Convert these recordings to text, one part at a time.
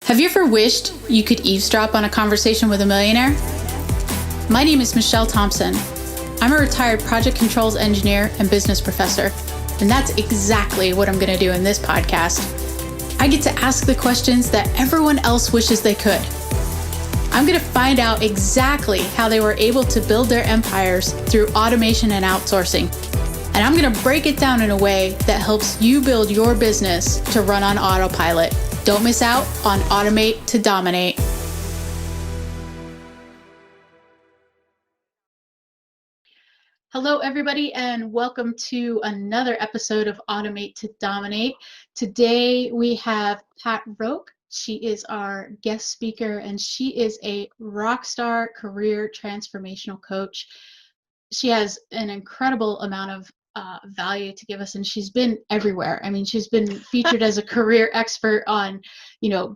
Have you ever wished you could eavesdrop on a conversation with a millionaire? My name is Michelle Thompson. I'm a retired project controls engineer and business professor, and that's exactly what I'm going to do in this podcast. I get to ask the questions that everyone else wishes they could. I'm going to find out exactly how they were able to build their empires through automation and outsourcing. And I'm going to break it down in a way that helps you build your business to run on autopilot. Don't miss out on Automate to Dominate. Hello, everybody, and welcome to another episode of Automate to Dominate. Today, we have Pat Roque. She is our guest speaker, and she is a rockstar career transformational coach. She has an incredible amount of value to give us, and she's been everywhere. I mean, she's been featured as a career expert on,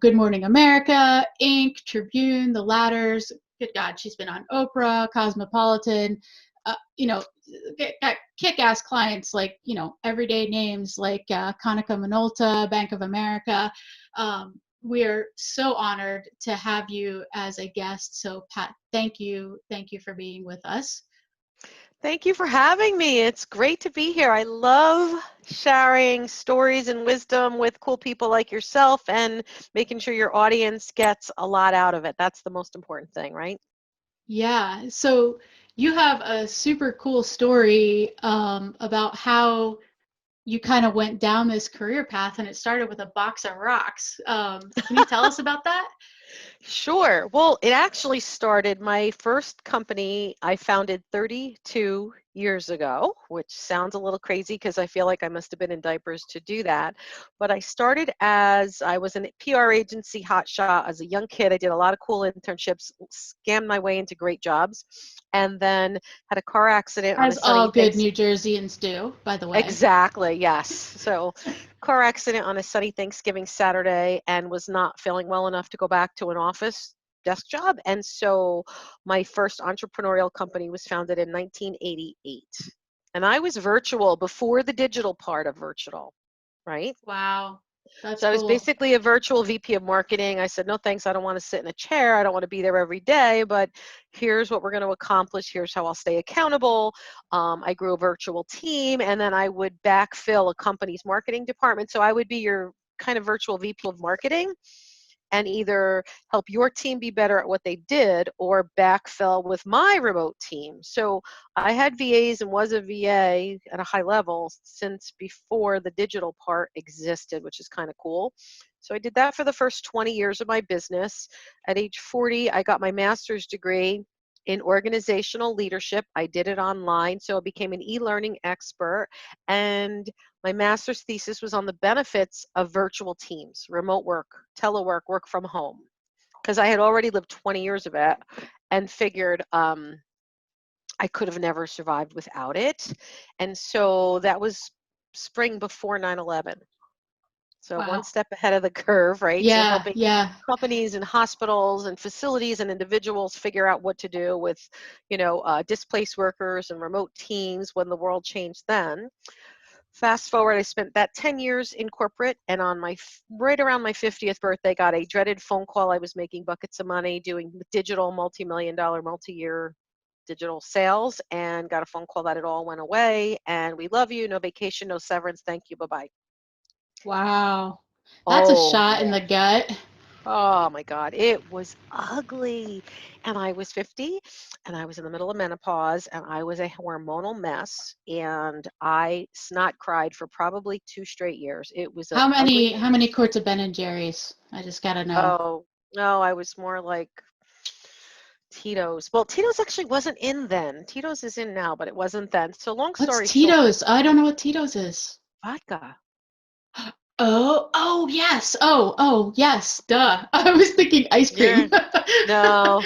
Good Morning America, Inc., Tribune, The Ladders. Good God, she's been on Oprah, Cosmopolitan. Got kick-ass clients like, everyday names like Konica Minolta, Bank of America. We're so honored to have you as a guest. So, Pat, thank you. Thank you for being with us. Thank you for having me. It's great to be here. I love sharing stories and wisdom with cool people like yourself and making sure your audience gets a lot out of it. That's the most important thing, right? Yeah. So you have a super cool story about how you kind of went down this career path, and it started with a box of rocks. Can you tell us about that? Sure. Well, it actually started, my first company I founded 32 years ago, which sounds a little crazy because I feel like I must have been in diapers to do that. But I started as I was a PR agency hotshot as a young kid. I did a lot of cool internships, scammed my way into great jobs, and then had a car accident on a As all sunny good New Jerseyans do, by the way. Exactly, yes. So car accident on a sunny Thanksgiving Saturday, and was not feeling well enough to go back to an office desk job. And so my first entrepreneurial company was founded in 1988. And I was virtual before the digital part of virtual, right? Wow. That's So I was cool. basically a virtual VP of marketing. I said, no, thanks. I don't want to sit in a chair. I don't want to be there every day, but here's what we're going to accomplish. Here's how I'll stay accountable. I grew a virtual team, and then I would backfill a company's marketing department. So I would be your kind of virtual VP of marketing and either help your team be better at what they did or backfill with my remote team. So I had VAs and was a VA at a high level since before the digital part existed, which is kind of cool. So I did that for the first 20 years of my business. At age 40, I got my master's degree in organizational leadership. I did it online, so I became an e-learning expert. And my master's thesis was on the benefits of virtual teams, remote work, telework, work from home, because I had already lived 20 years of it and figured I could have never survived without it. And so that was spring before 9/11. So Wow. one step ahead of the curve, right? So Yeah, helping yeah. companies and hospitals and facilities and individuals figure out what to do with, displaced workers and remote teams when the world changed then. Fast forward, I spent that 10 years in corporate, and on right around my 50th birthday, got a dreaded phone call. I was making buckets of money doing digital multi-million dollar, multi-year digital sales, and got a phone call that it all went away. And we love you, no vacation, no severance. Thank you. Bye-bye. Wow. That's a Oh, shot in yeah. the gut. Oh my God, it was ugly. And I was 50 and I was in the middle of menopause and I was a hormonal mess and I snot cried for probably 2 straight years. It was an How ugly, many quarts of Ben and Jerry's? I just gotta know. oh, no, I was more like Tito's. Well, Tito's actually wasn't in then. Tito's is in now, but it wasn't then. So long What's story short, Tito's? I don't know what Tito's is. vodka. Oh, yes. Oh, yes. Duh. I was thinking ice Yeah. cream. No,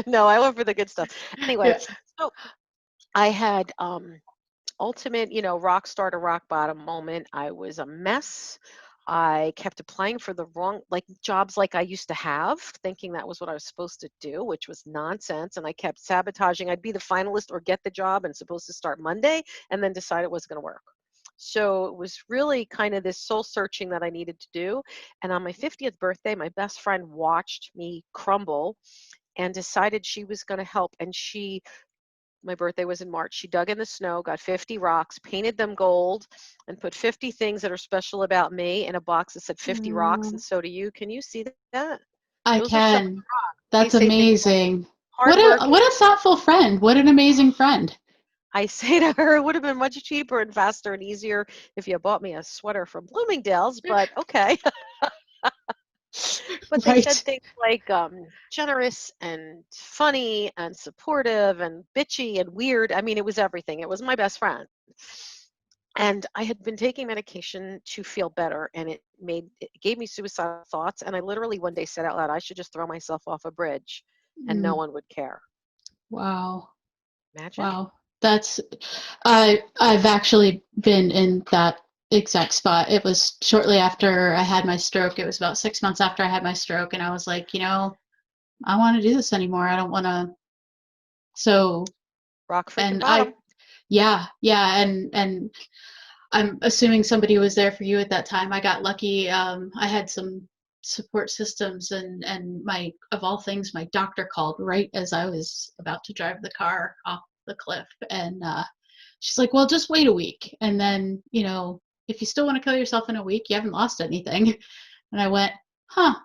no, I went for the good stuff. Anyway, Yeah. so I had ultimate, rock star to rock bottom moment. I was a mess. I kept applying for the wrong, like jobs like I used to have, thinking that was what I was supposed to do, which was nonsense. And I kept sabotaging. I'd be the finalist or get the job and supposed to start Monday and then decide it wasn't going to work. So it was really kind of this soul searching that I needed to do. And on my 50th birthday, my best friend watched me crumble and decided she was going to help. And my birthday was in March. She dug in the snow, got 50 rocks, painted them gold, and put 50 things that are special about me in a box that said 50 rocks, and Mm, so do you. Can you see that? I Those are some of can. the rocks. They That's say things like amazing. What hardworking. a thoughtful friend. What an amazing friend. I say to her, it would have been much cheaper and faster and easier if you bought me a sweater from Bloomingdale's, but okay. But they said Right. things like generous and funny and supportive and bitchy and weird. I mean, it was everything. It was my best friend. And I had been taking medication to feel better, and it gave me suicidal thoughts. And I literally one day said out loud, I should just throw myself off a bridge and no Mm, one would care. wow. Imagine. Wow. That's I've actually been in that exact spot. It was shortly after I had my stroke. It was about 6 months after I had my stroke, and I was like, I want to do this anymore. I don't want to. So, Rock freaking and I, bottom. yeah, yeah, and I'm assuming somebody was there for you at that time. I got lucky. I had some support systems, and my of all things, my doctor called right as I was about to drive the car off the cliff, and she's like, "Well, just wait a week, and then if you still want to kill yourself in a week, you haven't lost anything." And I went, "Huh,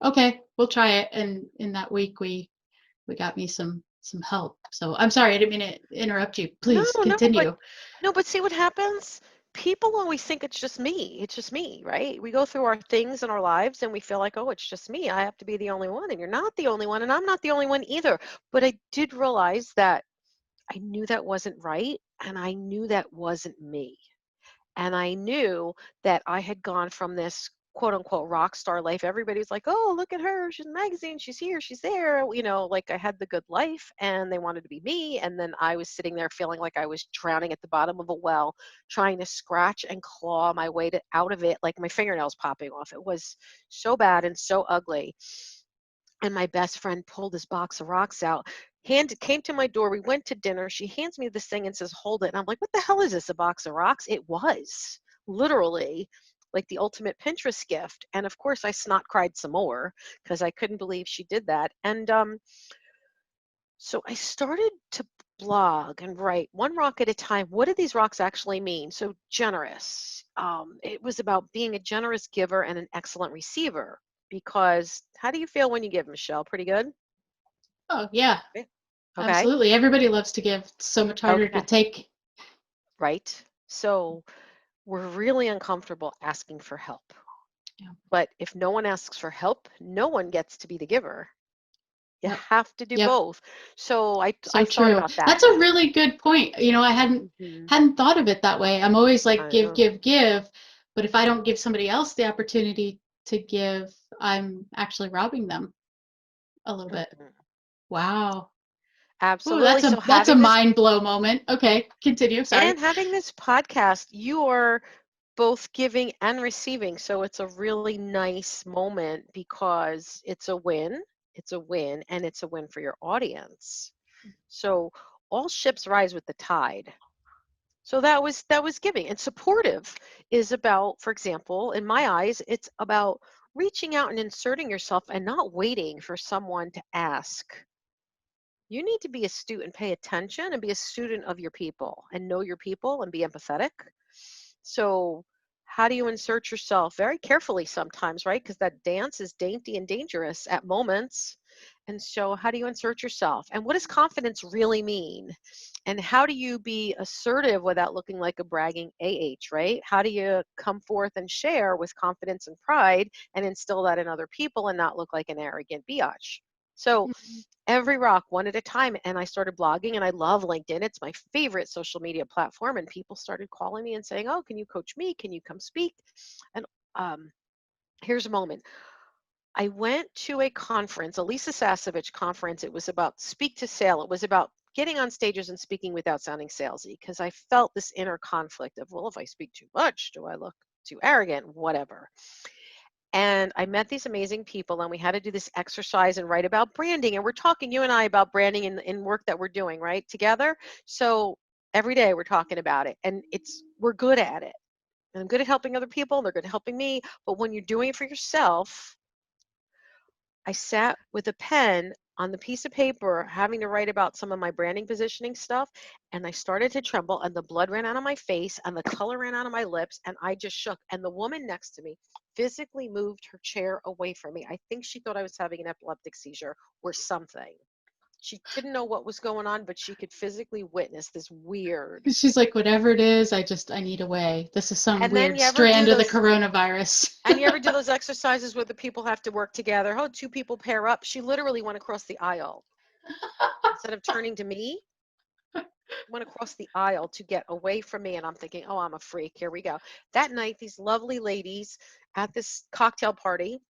okay, we'll try it." And in that week, we got me some help. So I'm sorry, I didn't mean to interrupt you. No, Please no, but continue. no, but see what happens? People always think it's just me. It's just me, right? We go through our things in our lives and we feel like, oh, it's just me. I have to be the only one. And you're not the only one. And I'm not the only one either. But I did realize that I knew that wasn't right. And I knew that wasn't me. And I knew that I had gone from this quote unquote rock star life. Everybody was like, oh, look at her. She's in the magazine. She's here. She's there. Like I had the good life and they wanted to be me. And then I was sitting there feeling like I was drowning at the bottom of a well, trying to scratch and claw my way out of it, like my fingernails popping off. It was so bad and so ugly. And my best friend pulled his box of rocks out, came to my door. We went to dinner. She hands me this thing and says, hold it. And I'm like, what the hell is this, a box of rocks? It was literally like the ultimate Pinterest gift. And of course, I snot cried some more because I couldn't believe she did that. And so I started to blog and write one rock at a time. What do these rocks actually mean? So generous. It was about being a generous giver and an excellent receiver. Because how do you feel when you give, Michelle? Pretty good? Oh yeah, Yeah. Okay. absolutely. Everybody loves to give. So much harder to Okay. take. Right. So we're really uncomfortable asking for help. Yeah. But if no one asks for help, no one gets to be the giver. You Yep. have to do Yep. both. So I So thought true. about that. That's a really good point. I Hmm. hadn't thought of it that way. I'm always like I give, know. give, give, but if I don't give somebody else the opportunity to give, I'm actually robbing them a little bit. Mhm. Wow. Ooh, Absolutely. that's So a mind blow moment. Okay, continue. Sorry. having this podcast, you are both giving and receiving. So it's a really nice moment because it's a win. It's a win and it's a win for your audience. So all ships rise with the tide. So that was giving. And supportive is about, for example, in my eyes, it's about reaching out and inserting yourself and not waiting for someone to ask. You need to be astute and pay attention and be a student of your people and know your people and be empathetic. So, how do you insert yourself very carefully sometimes, right? Because that dance is dainty and dangerous at moments. And so, how do you insert yourself? And what does confidence really mean? And how do you be assertive without looking like a bragging AH, right? How do you come forth and share with confidence and pride and instill that in other people and not look like an arrogant biatch? So, Mhm. every rock one at a time. And I started blogging and I love LinkedIn. It's my favorite social media platform. And people started calling me and saying, oh, can you coach me? Can you come speak? And um, here's a moment. I went to a conference, a Lisa Sasevich conference. It was about speak to sale. It was about getting on stages and speaking without sounding salesy because I felt this inner conflict of, well, if I speak too much, do I look too arrogant? Whatever. And I met these amazing people, and we had to do this exercise and write about branding. And we're talking, you and I, about branding in work that we're doing, right, together. So every day we're talking about it, and we're good at it. And I'm good at helping other people, and they're good at helping me. But when you're doing it for yourself, I sat with a pen on the piece of paper, having to write about some of my branding positioning stuff, and I started to tremble, and the blood ran out of my face, and the color ran out of my lips, and I just shook. And the woman next to me physically moved her chair away from me. I think she thought I was having an epileptic seizure or something. She didn't know what was going on, but she could physically witness this weird. She's like, whatever it is, I need a way. This is some And then weird you ever do strand of the those coronavirus. And you ever do those exercises where the people have to work together? Oh, two people pair up. She literally went across the aisle. Instead of turning to me, went across the aisle to get away from me. And I'm thinking, oh, I'm a freak. Here we go. That night, these lovely ladies at this cocktail party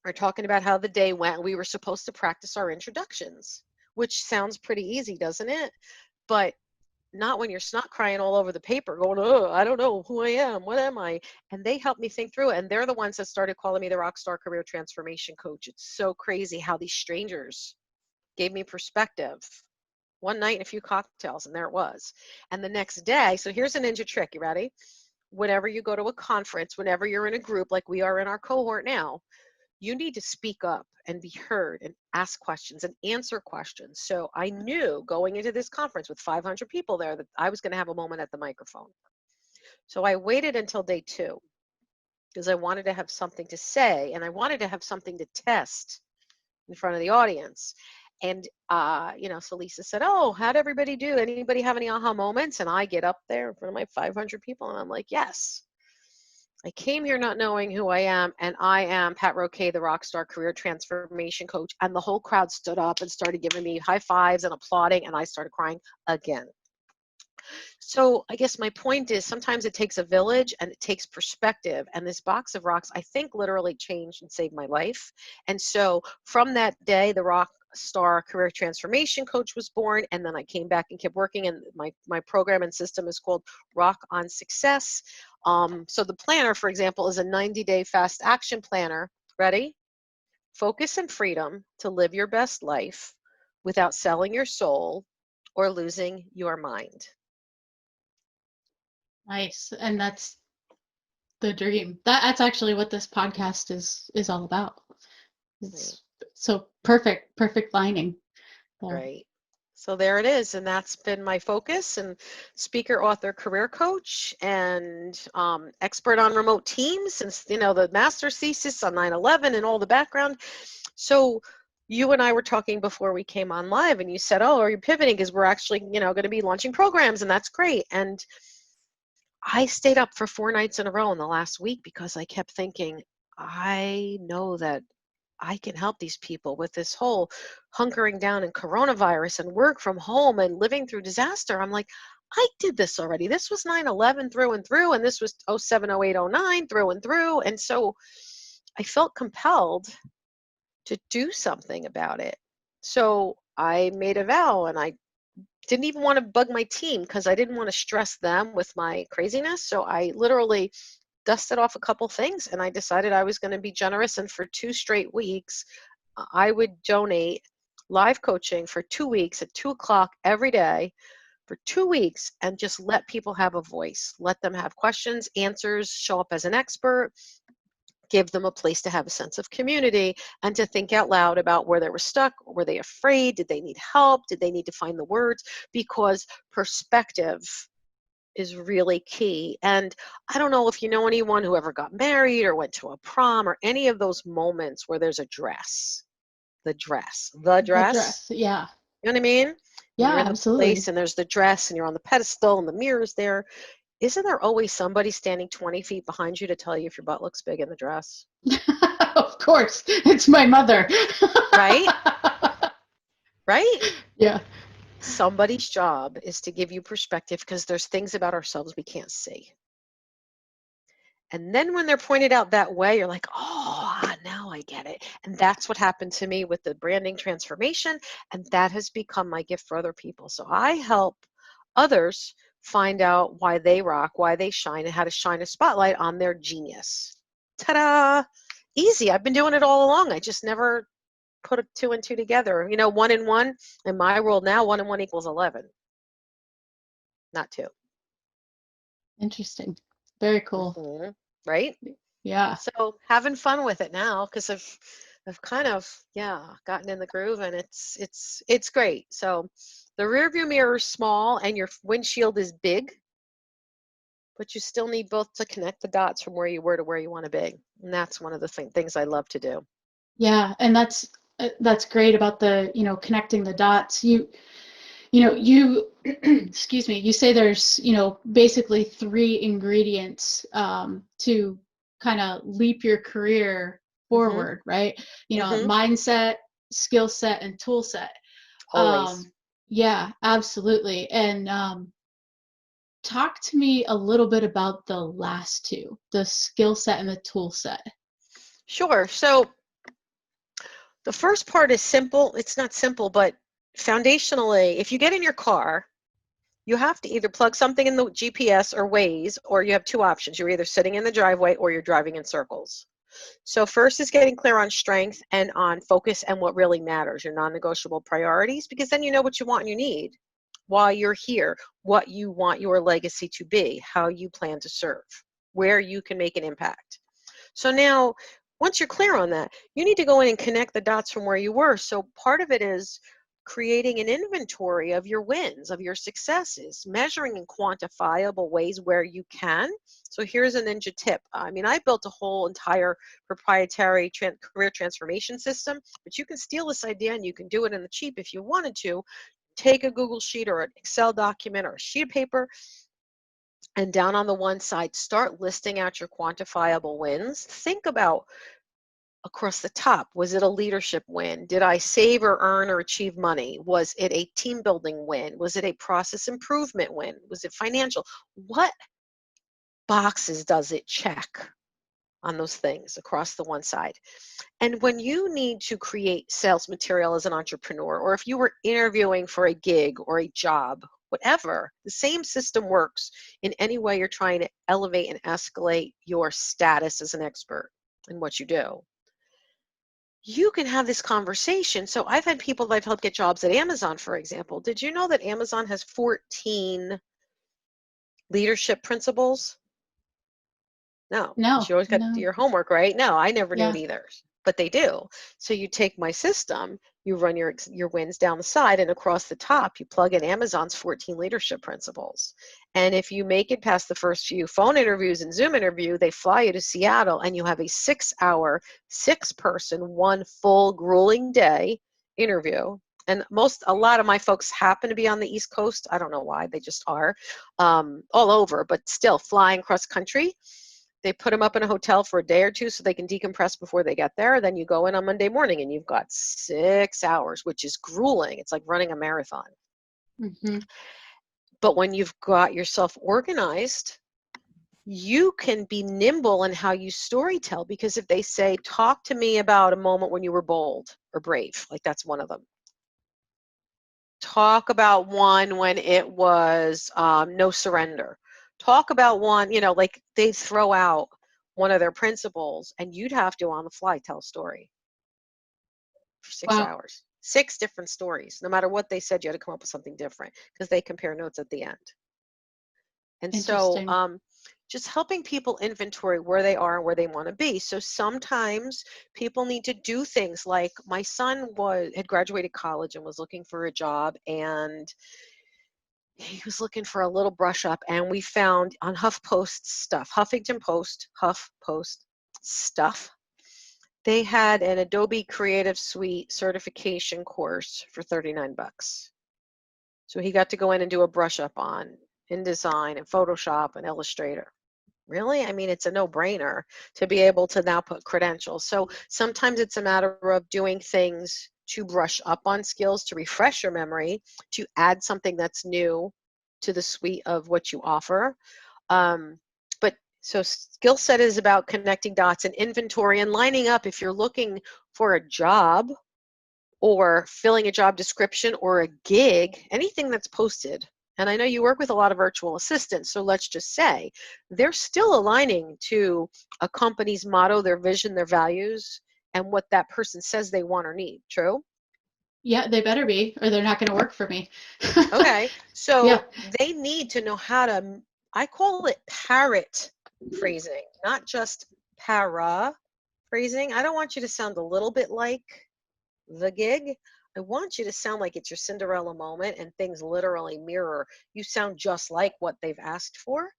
are talking about how the day went. We were supposed to practice our introductions, which sounds pretty easy, doesn't it? But not when you're snot crying all over the paper going, oh, I don't know who I am. What am I? And they helped me think through it. And they're the ones that started calling me the Rockstar Career Transformation Coach. It's so crazy how these strangers gave me perspective. One night and a few cocktails, and there it was. And the next day, so here's a ninja trick. You ready? Whenever you go to a conference, whenever you're in a group like we are in our cohort now, you need to speak up and be heard and ask questions and answer questions. So I knew going into this conference with 500 people there that I was going to have a moment at the microphone. So I waited until day 2 because I wanted to have something to say, and I wanted to have something to test in front of the audience. And, so Lisa said, oh, how'd everybody do? Anybody have any aha moments? And I get up there in front of my 500 people, and I'm like, yes. I came here not knowing who I am, and I am Pat Roque, the Rockstar Career Transformation Coach. And the whole crowd stood up and started giving me high fives and applauding, and I started crying again. So I guess my point is sometimes it takes a village and it takes perspective. And this box of rocks, I think, literally changed and saved my life. And so from that day, the Rockstar Career Transformation Coach was born. And then I came back and kept working. And my program and system is called Rock on Success. So the planner, for example, is a 90-day fast action planner. Ready? Focus and freedom to live your best life without selling your soul or losing your mind. Nice. And that's the dream. That's actually what this podcast is all about. It's so perfect lining there. Right. So there it is. And that's been my focus, and speaker, author, career coach, and expert on remote teams since, the master's thesis on 9/11 and all the background. So you and I were talking before we came on live, and you said, oh, are you pivoting? Because we're actually, going to be launching programs, and that's great. And I stayed up for 4 nights in a row in the last week because I kept thinking, I know that I can help these people with this whole hunkering down and coronavirus and work from home and living through disaster. I'm like, I did this already. This was 9/11 through and through, and this was 07, 08, 09 through and through. And so I felt compelled to do something about it. So I made a vow, and I didn't even want to bug my team because I didn't want to stress them with my craziness. So I literally dusted off a couple things, and I decided I was going to be generous. And for 2 straight weeks, I would donate live coaching for 2 weeks at 2:00 every day for 2 weeks, and just let people have a voice. Let them have questions, answers, show up as an expert, give them a place to have a sense of community and to think out loud about where they were stuck. Were they afraid? Did they need help? Did they need to find the words? Because perspective is really key. And I don't know if you know anyone who ever got married or went to a prom or any of those moments where there's a dress. The dress. Yeah. You know what I mean? Yeah, You're in the absolutely. place and there's the dress and you're on the pedestal and the mirror's there. Isn't there always somebody standing 20 feet behind you to tell you if your butt looks big in the dress? Of course. It's my mother. Right? Right? Yeah. Somebody's job is to give you perspective because there's things about ourselves we can't see. And then when they're pointed out that way, you're like, oh, now I get it. And that's what happened to me with the branding transformation. And that has become my gift for other people. So I help others find out why they rock, why they shine, and how to shine a spotlight on their genius. Ta-da! Easy. I've been doing it all along. I just never put 2 and 2 together. 1 and 1 in my world now, 1 and 1 equals 11. not 2. Interesting. Very cool. Mm-hmm. Right? Yeah. So having fun with it now, because I've kind of, gotten in the groove, and it's great. So the rear view mirror is small and your windshield is big, but you still need both to connect the dots from where you were to where you want to be. And that's one of the things I love to do. Yeah, and that's great about the, connecting the dots. You excuse me, you say there's, basically 3 ingredients to kind of leap your career Mm-hmm. forward, right? Mm-hmm. Mindset, skill set, and tool set. Always. Yeah, absolutely. And talk to me a little bit about the last 2, the skill set and the tool set. Sure. So the first part is simple. It's not simple, but foundationally, if you get in your car, you have to either plug something in the GPS or Waze, or you have 2 options. You're either sitting in the driveway or you're driving in circles. So first is getting clear on strength and on focus and what really matters, your non-negotiable priorities, because then you know what you want and you need while you're here, what you want your legacy to be, how you plan to serve, where you can make an impact. So now, once you're clear on that, you need to go in and connect the dots from where you were. So part of it is creating an inventory of your wins, of your successes, measuring in quantifiable ways where you can. So here's a ninja tip. I mean, I built a whole entire proprietary career transformation system, but you can steal this idea and you can do it in the cheap if you wanted to. Take a Google Sheet or an Excel document or a sheet of paper, and down on the one side, start listing out your quantifiable wins. Think about across the top, was it a leadership win? Did I save or earn or achieve money? Was it a team building win? Was it a process improvement win? Was it financial? What boxes does it check on those things across the one side? And when you need to create sales material as an entrepreneur, or if you were interviewing for a gig or a job, whatever, the same system works in any way you're trying to elevate and escalate your status as an expert in what you do. You can have this conversation. So I've had people that I've helped get jobs at Amazon, for example. Did you know that Amazon has 14 leadership principles? No, No, but you always got to do no. your homework, right? No, I never knew it Yeah. either, but they do. So you take my system, you run your wins down the side, and across the top, you plug in Amazon's 14 leadership principles. And if you make it past the first few phone interviews and Zoom interview, they fly you to Seattle, and you have a 6-hour, 6-person, one full grueling day interview. And a lot of my folks happen to be on the East Coast. I don't know why, they just are all over, but still flying cross country. They put them up in a hotel for a day or 2 so they can decompress before they get there. Then you go in on Monday morning and you've got 6 hours, which is grueling. It's like running a marathon. Mm-hmm. But when you've got yourself organized, you can be nimble in how you storytell, because if they say, talk to me about a moment when you were bold or brave, like that's one of them. Talk about one when it was no surrender. Talk about one, like they throw out one of their principles and you'd have to on the fly tell a story for 6 Wow. hours. 6 different stories. No matter what they said, you had to come up with something different because they compare notes at the end. And so Interesting. just helping people inventory where they are and where they want to be. So sometimes people need to do things like my son had graduated college and was looking for a job, and he was looking for a little brush up, and we found on Huffington Post, HuffPost stuff. They had an Adobe Creative Suite certification course for $39. So he got to go in and do a brush up on InDesign and Photoshop and Illustrator. Really? I mean, it's a no-brainer to be able to now put credentials. So sometimes it's a matter of doing things to brush up on skills, to refresh your memory, to add something that's new to the suite of what you offer. So skill set is about connecting dots and inventory and lining up if you're looking for a job or filling a job description or a gig, anything that's posted. And I know you work with a lot of virtual assistants, so let's just say they're still aligning to a company's motto, their vision, their values, and what that person says they want or need. True? Yeah, they better be, or they're not going to work for me. Okay, Yeah. so they need to know how to, I call it parrot phrasing, not just para phrasing. I don't want you to sound a little bit like the gig. I want you to sound like it's your Cinderella moment and things literally mirror. You sound just like what they've asked for,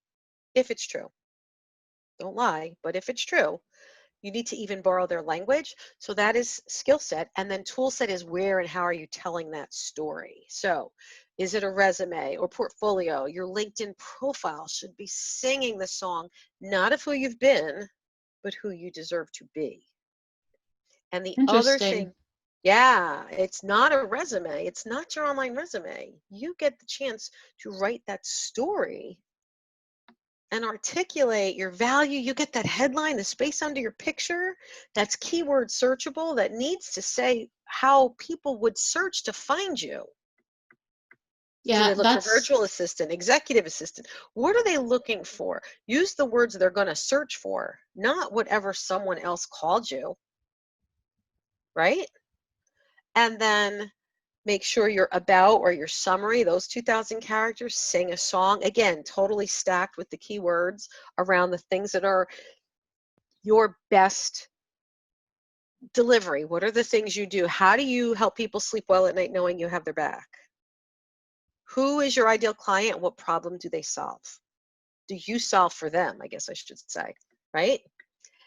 if it's true. Don't lie, but if it's true, you need to even borrow their language. So that is skill set. And then tool set is where and how are you telling that story? So is it a resume or portfolio? Your LinkedIn profile should be singing the song, not of who you've been, but who you deserve to be. And the other Interesting. thing, yeah, it's not a resume. It's not your online resume. You get the chance to write that story and articulate your value. You get that headline, the space under your picture, that's keyword searchable, that needs to say how people would search to find you. Do they Yeah, look for that's virtual assistant, executive assistant? What are they looking for? Use the words they're going to search for, not whatever someone else called you, right? And then make sure your about or your summary, those 2,000 characters, sing a song. Again, totally stacked with the keywords around the things that are your best delivery. What are the things you do? How do you help people sleep well at night knowing you have their back? Who is your ideal client? What problem do they solve? Do you solve for them? I guess I should say, right?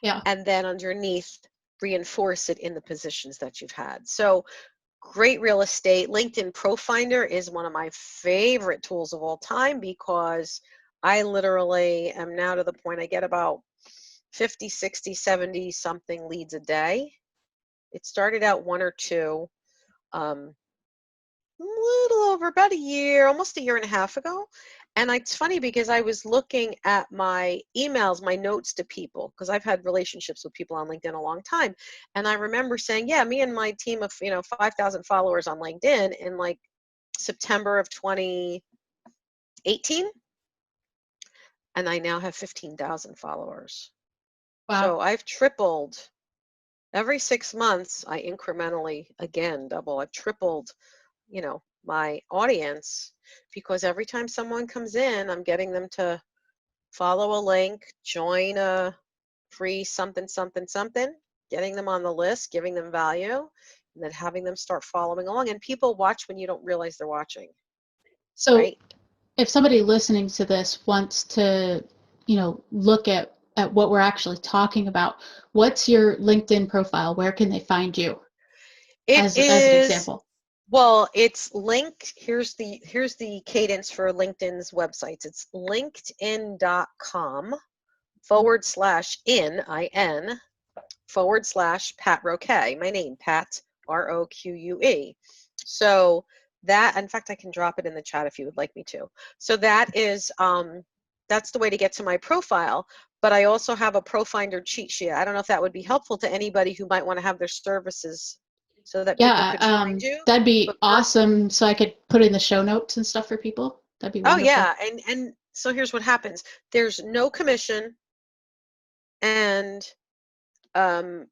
yeah. And then underneath, reinforce it in the positions that you've had. So great real estate. LinkedIn Pro Finder is one of my favorite tools of all time because I literally am now to the point I get about 50, 60, 70 something leads a day. It started out one or two, a little over about a year, almost a year and a half ago. And it's funny because I was looking at my emails, my notes to people, because I've had relationships with people on LinkedIn a long time. And I remember saying, yeah, me and my team of, 5,000 followers on LinkedIn in like September of 2018. And I now have 15,000 followers. Wow. So I've tripled. Every 6 months, I incrementally, again, double. I've tripled my audience because every time someone comes in, I'm getting them to follow a link, join a free something, something, something, getting them on the list, giving them value, and then having them start following along. And people watch when you don't realize they're watching, So right? if somebody listening to this wants to, look at what we're actually talking about, what's your LinkedIn profile? Where can they find you It as an is, example? well, it's linked. Here's the cadence for LinkedIn's websites. It's linkedin.com/in /Pat Roque, my name, Pat, Roque. So that, in fact, I can drop it in the chat if you would like me to. So that is, that's the way to get to my profile. But I also have a ProFinder cheat sheet. I don't know if that would be helpful to anybody who might want to have their services so that people Yeah, could find you. that'd But be first, awesome. So I could put in the show notes and stuff for people. That'd be oh wonderful. yeah, and so here's what happens. There's no commission, and um,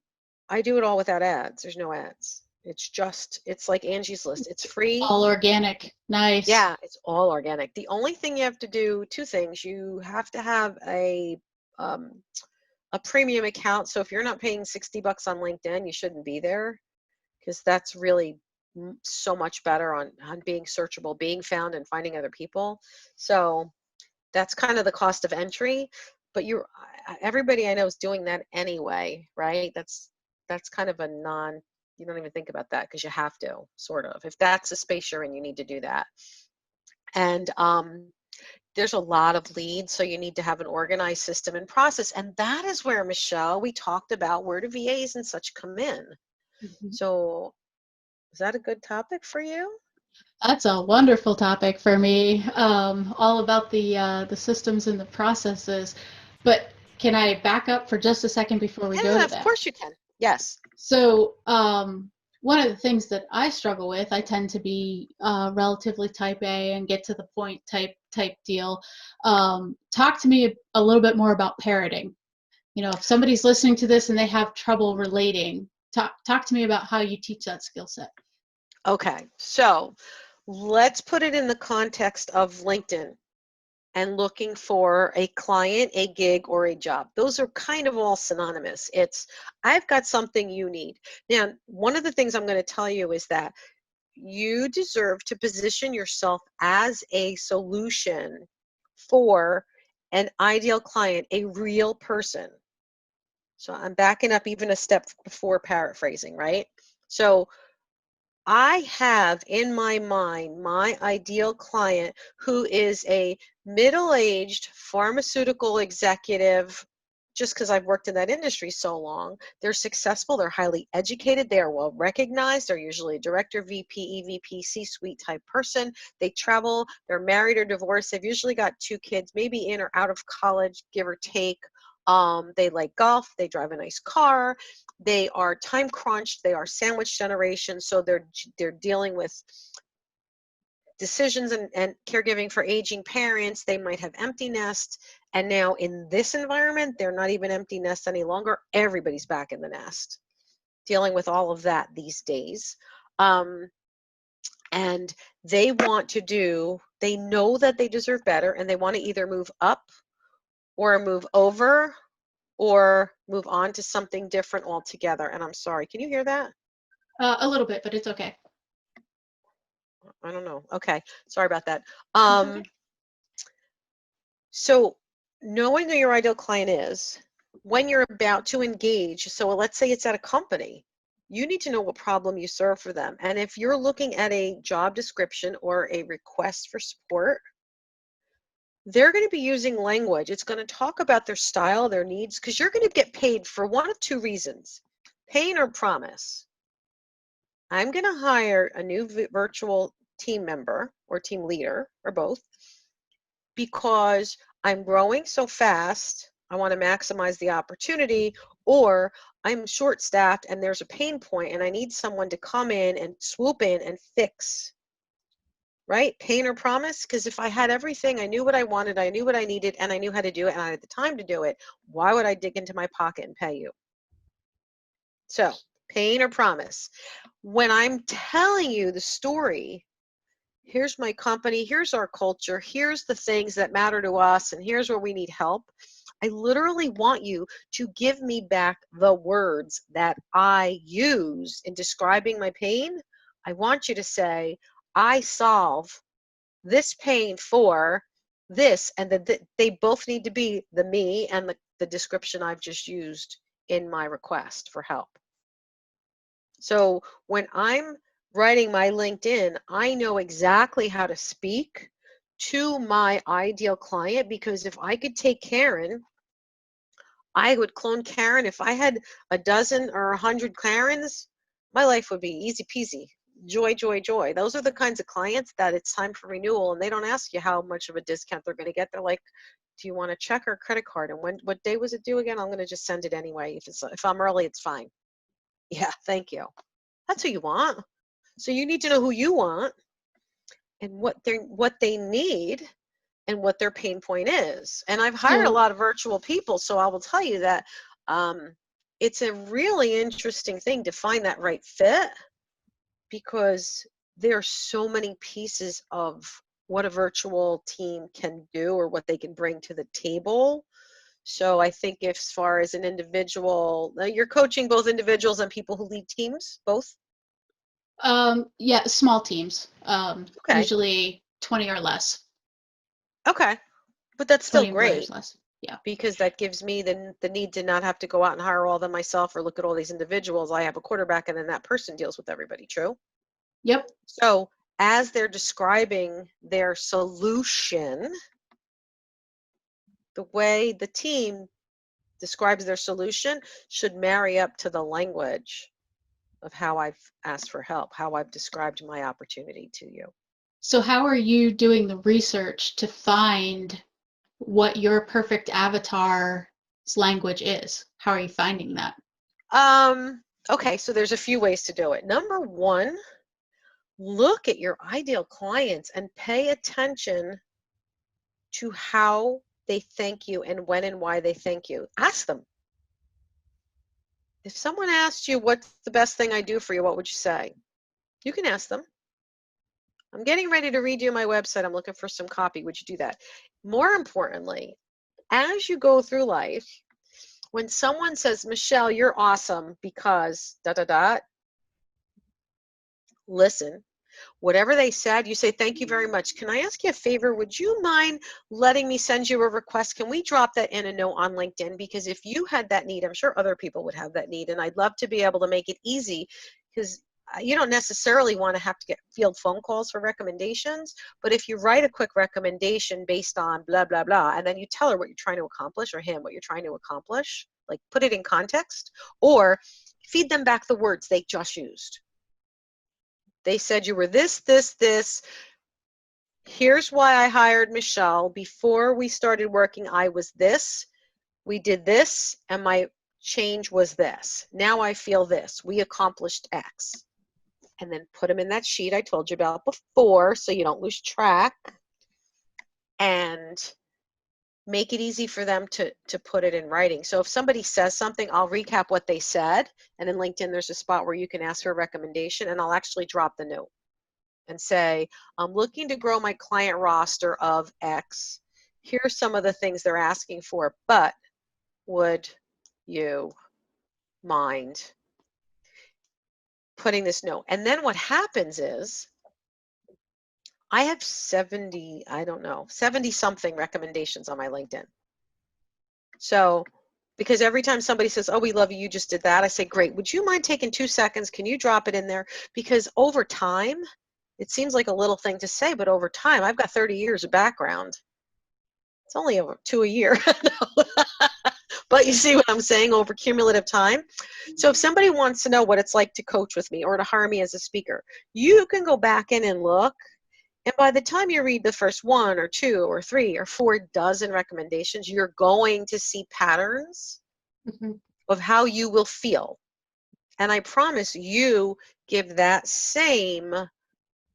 I do it all without ads. There's no ads. It's like Angie's List. It's free. All organic. Nice. Yeah, it's all organic. The only thing you have to do, two things. You have to have um, a premium account. So if you're not paying $60 on LinkedIn, you shouldn't be there because that's really so much better on being searchable, being found, and finding other people. So that's kind of the cost of entry. But everybody I know is doing that anyway, right? That's kind of a you don't even think about that because you have to, sort of. If that's the space you're in, you need to do that. And there's a lot of leads, so you need to have an organized system and process. And that is where, Michelle, we talked about where do VAs and such come in. Mhm. So is that a good topic for you? That's a wonderful topic for me. All about the systems and the processes. But can I back up for just a second before we go Yeah, to of that? course you can. Yes. So, one of the things that I struggle with, I tend to be relatively type A and get to the point type deal. Talk to me a little bit more about parroting. If somebody's listening to this and they have trouble relating, talk to me about how you teach that skill set. Okay, so let's put it in the context of LinkedIn and looking for a client, a gig, or a job. Those are kind of all synonymous. It's, I've got something you need. Now, one of the things I'm going to tell you is that you deserve to position yourself as a solution for an ideal client, a real person. So I'm backing up even a step before paraphrasing, right? So I have in my mind my ideal client who is a middle-aged pharmaceutical executive. Just because I've worked in that industry so long, they're successful, they're highly educated, they are well recognized, they're usually a director, VP, EVP, C-suite type person. They travel, they're married or divorced, they've usually got 2 kids, maybe in or out of college, give or take. They like golf, they drive a nice car, they are time crunched, they are sandwich generation, so they're dealing with decisions and caregiving for aging parents. They might have empty nest, and now in this environment they're not even empty nest any longer. Everybody's back in the nest dealing with all of that these days. And they know that they deserve better, and they want to either move up or move over or move on to something different altogether. And I'm sorry, can you hear that? A little bit, but it's okay. I don't know. Okay, sorry about that. It's okay. So knowing who your ideal client is, when you're about to engage, so let's say it's at a company, you need to know what problem you serve for them. And if you're looking at a job description or a request for support, they're going to be using language. It's going to talk about their style, their needs, because you're going to get paid for one of 2 reasons: pain or promise. I'm going to hire a new virtual team member or team leader or both because I'm growing so fast, I want to maximize the opportunity, or I'm short staffed and there's a pain point and I need someone to come in and swoop in and fix, right? Pain or promise? Because if I had everything, I knew what I wanted, I knew what I needed, and I knew how to do it, and I had the time to do it, why would I dig into my pocket and pay you? So, pain or promise? When I'm telling you the story, here's my company, here's our culture, here's the things that matter to us, and here's where we need help, I literally want you to give me back the words that I use in describing my pain. I want you to say, I solve this pain for this, and that they both need to be the me and the description I've just used in my request for help. So when I'm writing my LinkedIn, I know exactly how to speak to my ideal client, because if I could take Karen, I would clone Karen. If I had a dozen or 100 Karens, my life would be easy peasy. Joy, joy, joy. Those are the kinds of clients that it's time for renewal, and they don't ask you how much of a discount they're going to get. They're like, do you want a check or a credit card? And what day was it due again? I'm going to just send it anyway. If I'm early, it's fine. Yeah, thank you. That's who you want. So you need to know who you want and what they need and what their pain point is. And I've hired a So, lot of virtual people, so I will tell you that it's a really interesting thing to find that right fit, because there are so many pieces of what a virtual team can do or what they can bring to the table. So I think if, as far as an individual, you're coaching both individuals and people who lead teams, both? yeah, small teams, Okay. usually 20 or less, Okay. But that's still 20 employees great, less. Yeah. because that gives me the need to not have to go out and hire all of them myself or look at all these individuals. I have a quarterback, and then that person deals with everybody. True? Yep. So as they're describing their solution, the way the team describes their solution should marry up to the language of how I've asked for help, how I've described my opportunity to you. So how are you doing the research to find what your perfect avatar's language is? How are you finding that? Okay, so there's a few ways to do it. Number one, look at your ideal clients and pay attention to how they thank you and when and why they thank you. Ask them. If someone asked you, what's the best thing I do for you, what would you say? You can ask them. I'm getting ready to redo my website. I'm looking for some copy. Would you do that? More importantly, as you go through life, when someone says, Michelle, you're awesome because da da da, listen. Whatever they said, you say, thank you very much. Can I ask you a favor? Would you mind letting me send you a request? Can we drop that in a note on LinkedIn? Because if you had that need, I'm sure other people would have that need. And I'd love to be able to make it easy, because you don't necessarily want to have to get field phone calls for recommendations. But if you write a quick recommendation based on blah, blah, blah, and then you tell her what you're trying to accomplish, or him what you're trying to accomplish, like put it in context, or feed them back the words they just used. They said you were this, this, this. Here's why I hired Michelle. Before we started working, I was this. We did this, and my change was this. Now I feel this. We accomplished X. And then put them in that sheet I told you about before so you don't lose track. And make it easy for them to put it in writing. So if somebody says something, I'll recap what they said. And in LinkedIn, there's a spot where you can ask for a recommendation, and I'll actually drop the note and say, I'm looking to grow my client roster of X. Here's some of the things they're asking for, but would you mind putting this note? And then what happens is, I have 70 something recommendations on my LinkedIn. So, because every time somebody says, oh, we love you, you just did that, I say, great, would you mind taking 2 seconds? Can you drop it in there? Because over time, it seems like a little thing to say, but over time, I've got 30 years of background. It's only over 2 a year. But you see what I'm saying, over cumulative time. So if somebody wants to know what it's like to coach with me or to hire me as a speaker, you can go back in and look. And by the time you read the first 1 or 2 or 3 or 4 dozen recommendations, you're going to see patterns of how you will feel. And I promise you give that same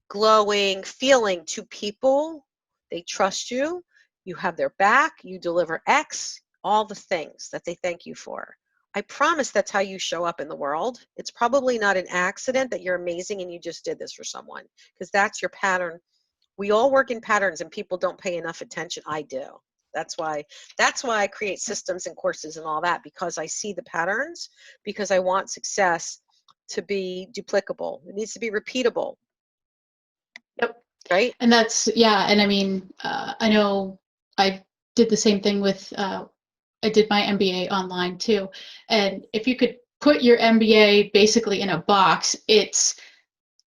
glowing feeling to people. They trust you. You have their back. You deliver X, all the things that they thank you for. I promise that's how you show up in the world. It's probably not an accident that you're amazing and you just did this for someone, because that's your pattern. We all work in patterns and people don't pay enough attention. I do. That's why I create systems and courses and all that, because I see the patterns, because I want success to be duplicable. It needs to be repeatable. Yep. Right? And that's, yeah. And I mean, I know I did the same thing with, I did my MBA online too. And if you could put your MBA basically in a box, it's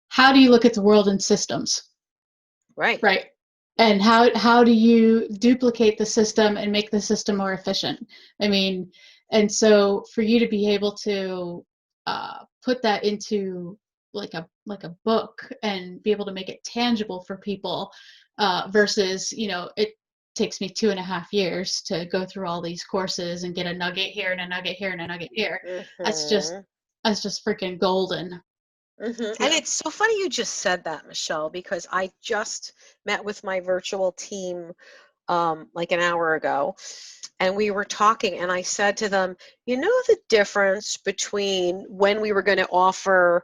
how do you look at the world in systems? Right. Right. And how do you duplicate the system and make the system more efficient? I mean, and so for you to be able to put that into like a book and be able to make it tangible for people, versus, it takes me 2.5 years to go through all these courses and get a nugget here and a nugget here and a nugget here. That's just freaking golden. And Yeah. it's so funny you just said that, Michelle, because I just met with my virtual team like an hour ago, and we were talking, and I said to them, you know the difference between when we were going to offer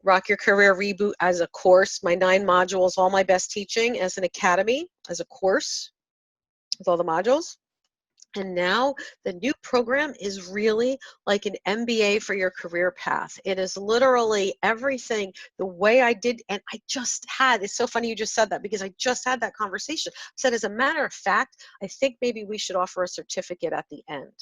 Rock Your Career Reboot as a course, my 9 modules, all my best teaching, as an academy, as a course with all the modules. And now the new program is really like an MBA for your career path. It is literally everything the way I did. And it's so funny you just said that, because I just had that conversation. I said, as a matter of fact, I think maybe we should offer a certificate at the end,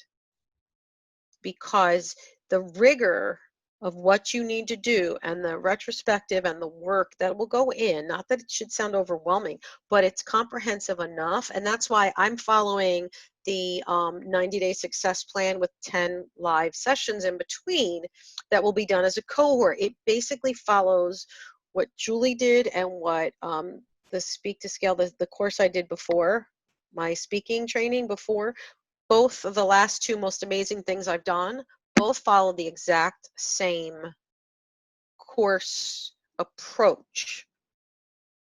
because the rigor of what you need to do and the retrospective and the work that will go in, not that it should sound overwhelming, but it's comprehensive enough. And that's why I'm following the 90-day success plan with 10 live sessions in between that will be done as a cohort. It basically follows what Julie did and what the Speak to Scale, the course I did before, my speaking training before. Both of the last 2 most amazing things I've done, both follow the exact same course approach,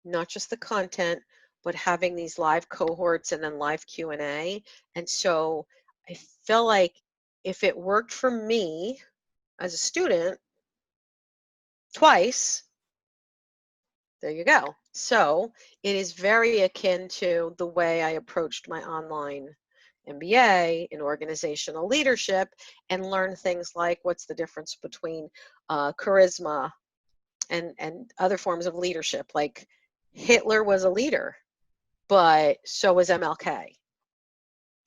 not just the content, but having these live cohorts and then live Q&A. And so I feel like if it worked for me as a student twice, There you go. So it is very akin to the way I approached my online MBA in organizational leadership and learn things like what's the difference between charisma and other forms of leadership. Like Hitler was a leader, but so was MLK,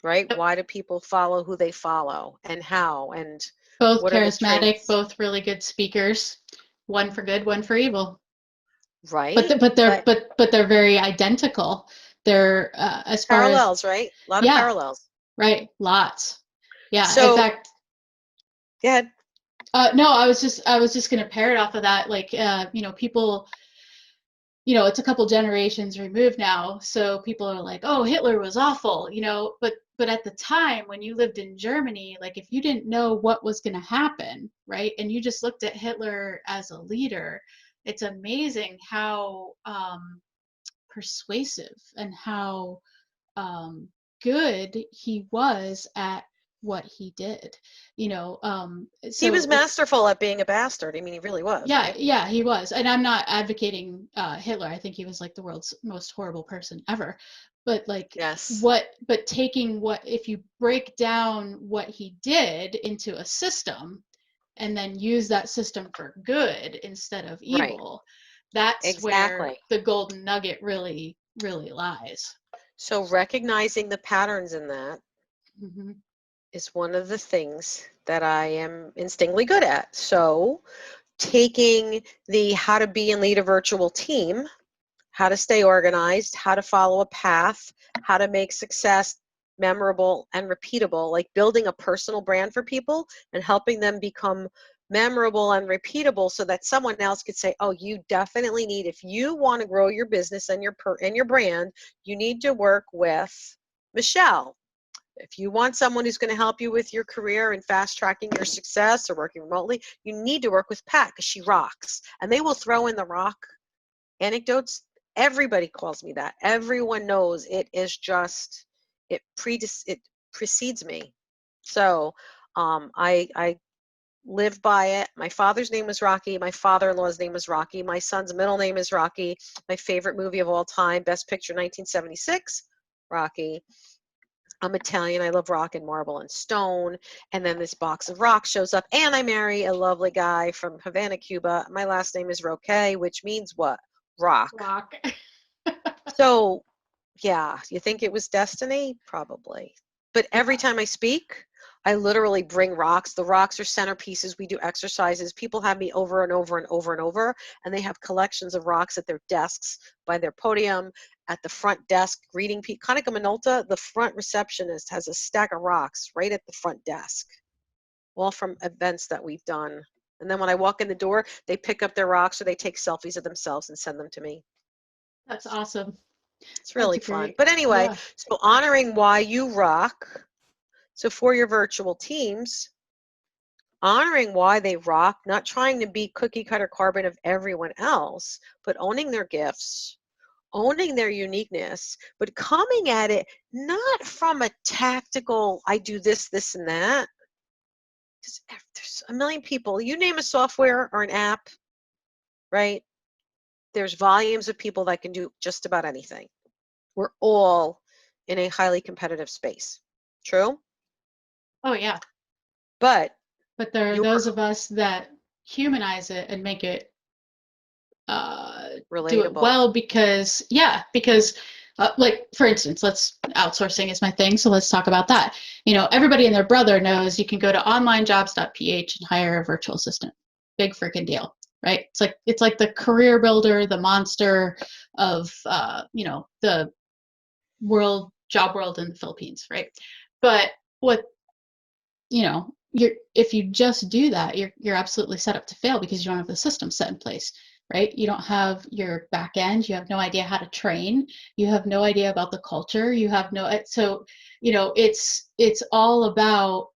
right? Why do people follow who they follow and how and Both what are the charismatic, traits, both really good speakers. One for good, one for evil. But right? the, but they're But but they're very identical. They're as far as parallels, right? A lot of yeah, parallels. right, lots. Yeah, in So, fact, yeah, no, I was just gonna parrot off of that. Like, people, it's a couple generations removed now, so people are like, "Oh, Hitler was awful," but at the time when you lived in Germany, like if you didn't know what was going to happen, right, and you just looked at Hitler as a leader, it's amazing how persuasive and how good he was at what he did. he was So masterful at being a bastard. I mean, he really was, yeah, right? yeah, he was. And I'm not advocating Hitler. I think he was like the world's most horrible person ever. But like Yes, but taking what, if you break down what he did into a system and then use that system for good instead of right. evil, that's where Exactly. the golden nugget really, really lies. So recognizing the patterns in that Hmm. is one of the things that I am instinctively good at. So taking the how to be and lead a virtual team, how to stay organized, how to follow a path, how to make success memorable and repeatable, like building a personal brand for people and helping them become memorable and repeatable so that someone else could say, oh, you definitely need, if you want to grow your business and your brand, you need to work with Michelle. If you want someone who's going to help you with your career and fast tracking your success or working remotely, you need to work with Pat because she rocks. And they will throw in the rock anecdotes. Everybody calls me that. Everyone knows it is just, it precedes me. So I live by it. My father's name was Rocky. My father-in-law's name was Rocky. My son's middle name is Rocky. My favorite movie of all time, Best Picture 1976, Rocky. I'm Italian. I love rock and marble and stone. And then this box of rocks shows up, and I marry a lovely guy from Havana, Cuba. My last name is Roque, which means what? Rock. Rock. So, yeah, you think it was destiny? Probably. But every Yeah. time I speak, I literally bring rocks. The rocks are centerpieces. We do exercises. People have me over and over and over and over, and they have collections of rocks at their desks, by their podium, at the front desk, greeting people. Konica Minolta, the front receptionist has a stack of rocks right at the front desk, all from events that we've done. And then when I walk in the door, they pick up their rocks or they take selfies of themselves and send them to me. That's awesome. It's That's really fun. great. But anyway, Yeah. so honoring why you rock. So for your virtual teams, honoring why they rock, not trying to be cookie cutter carbon of everyone else, but owning their gifts, owning their uniqueness, but coming at it not from a tactical, I do this, this, and that. Because there's a million people. You name a software or an app, right? There's volumes of people that can do just about anything. We're all in a highly competitive space. True? Oh yeah. But But there are you're those of us that humanize it and make it uh, do it relatable. well because like for instance, let's outsourcing is my thing, so let's talk about that. Everybody and their brother knows you can go to onlinejobs.ph and hire a virtual assistant. Big freaking deal, right? It's like the career builder, the monster of the job world in the Philippines, right? But what you're if you just do that, you're absolutely set up to fail because you don't have the system set in place, right? You don't have your back end, you have no idea how to train, you have no idea about the culture, you have no so it's all about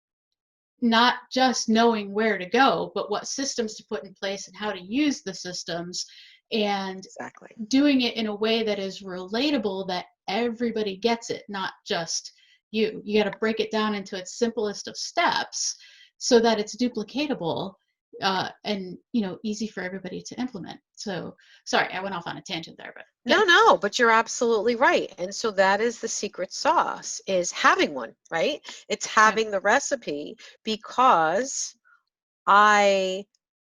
not just knowing where to go, but what systems to put in place and how to use the systems, and Exactly. doing it in a way that is relatable, that everybody gets it, not just you got to break it down into its simplest of steps so that it's duplicatable, and easy for everybody to implement. So sorry, I went off on a tangent there, but No, but you're absolutely right. And so that is the secret sauce, is having one, right? It's yeah, having the recipe, because I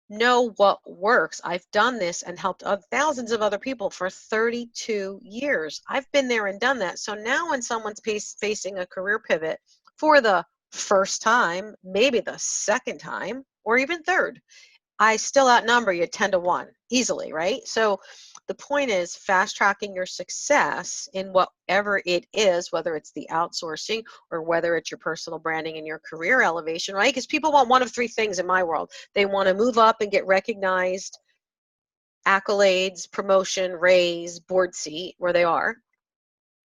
know what works. I've done this and helped thousands of other people for 32 years. I've been there and done that. So now when someone's facing a career pivot for the first time, maybe the second time, or even third, I still outnumber you 10 to 1 easily, right? So the point is fast tracking your success in whatever it is, whether it's the outsourcing or whether it's your personal branding and your career elevation, right? Because people want one of three things in my world. They want to move up and get recognized, accolades, promotion, raise, board seat where they are.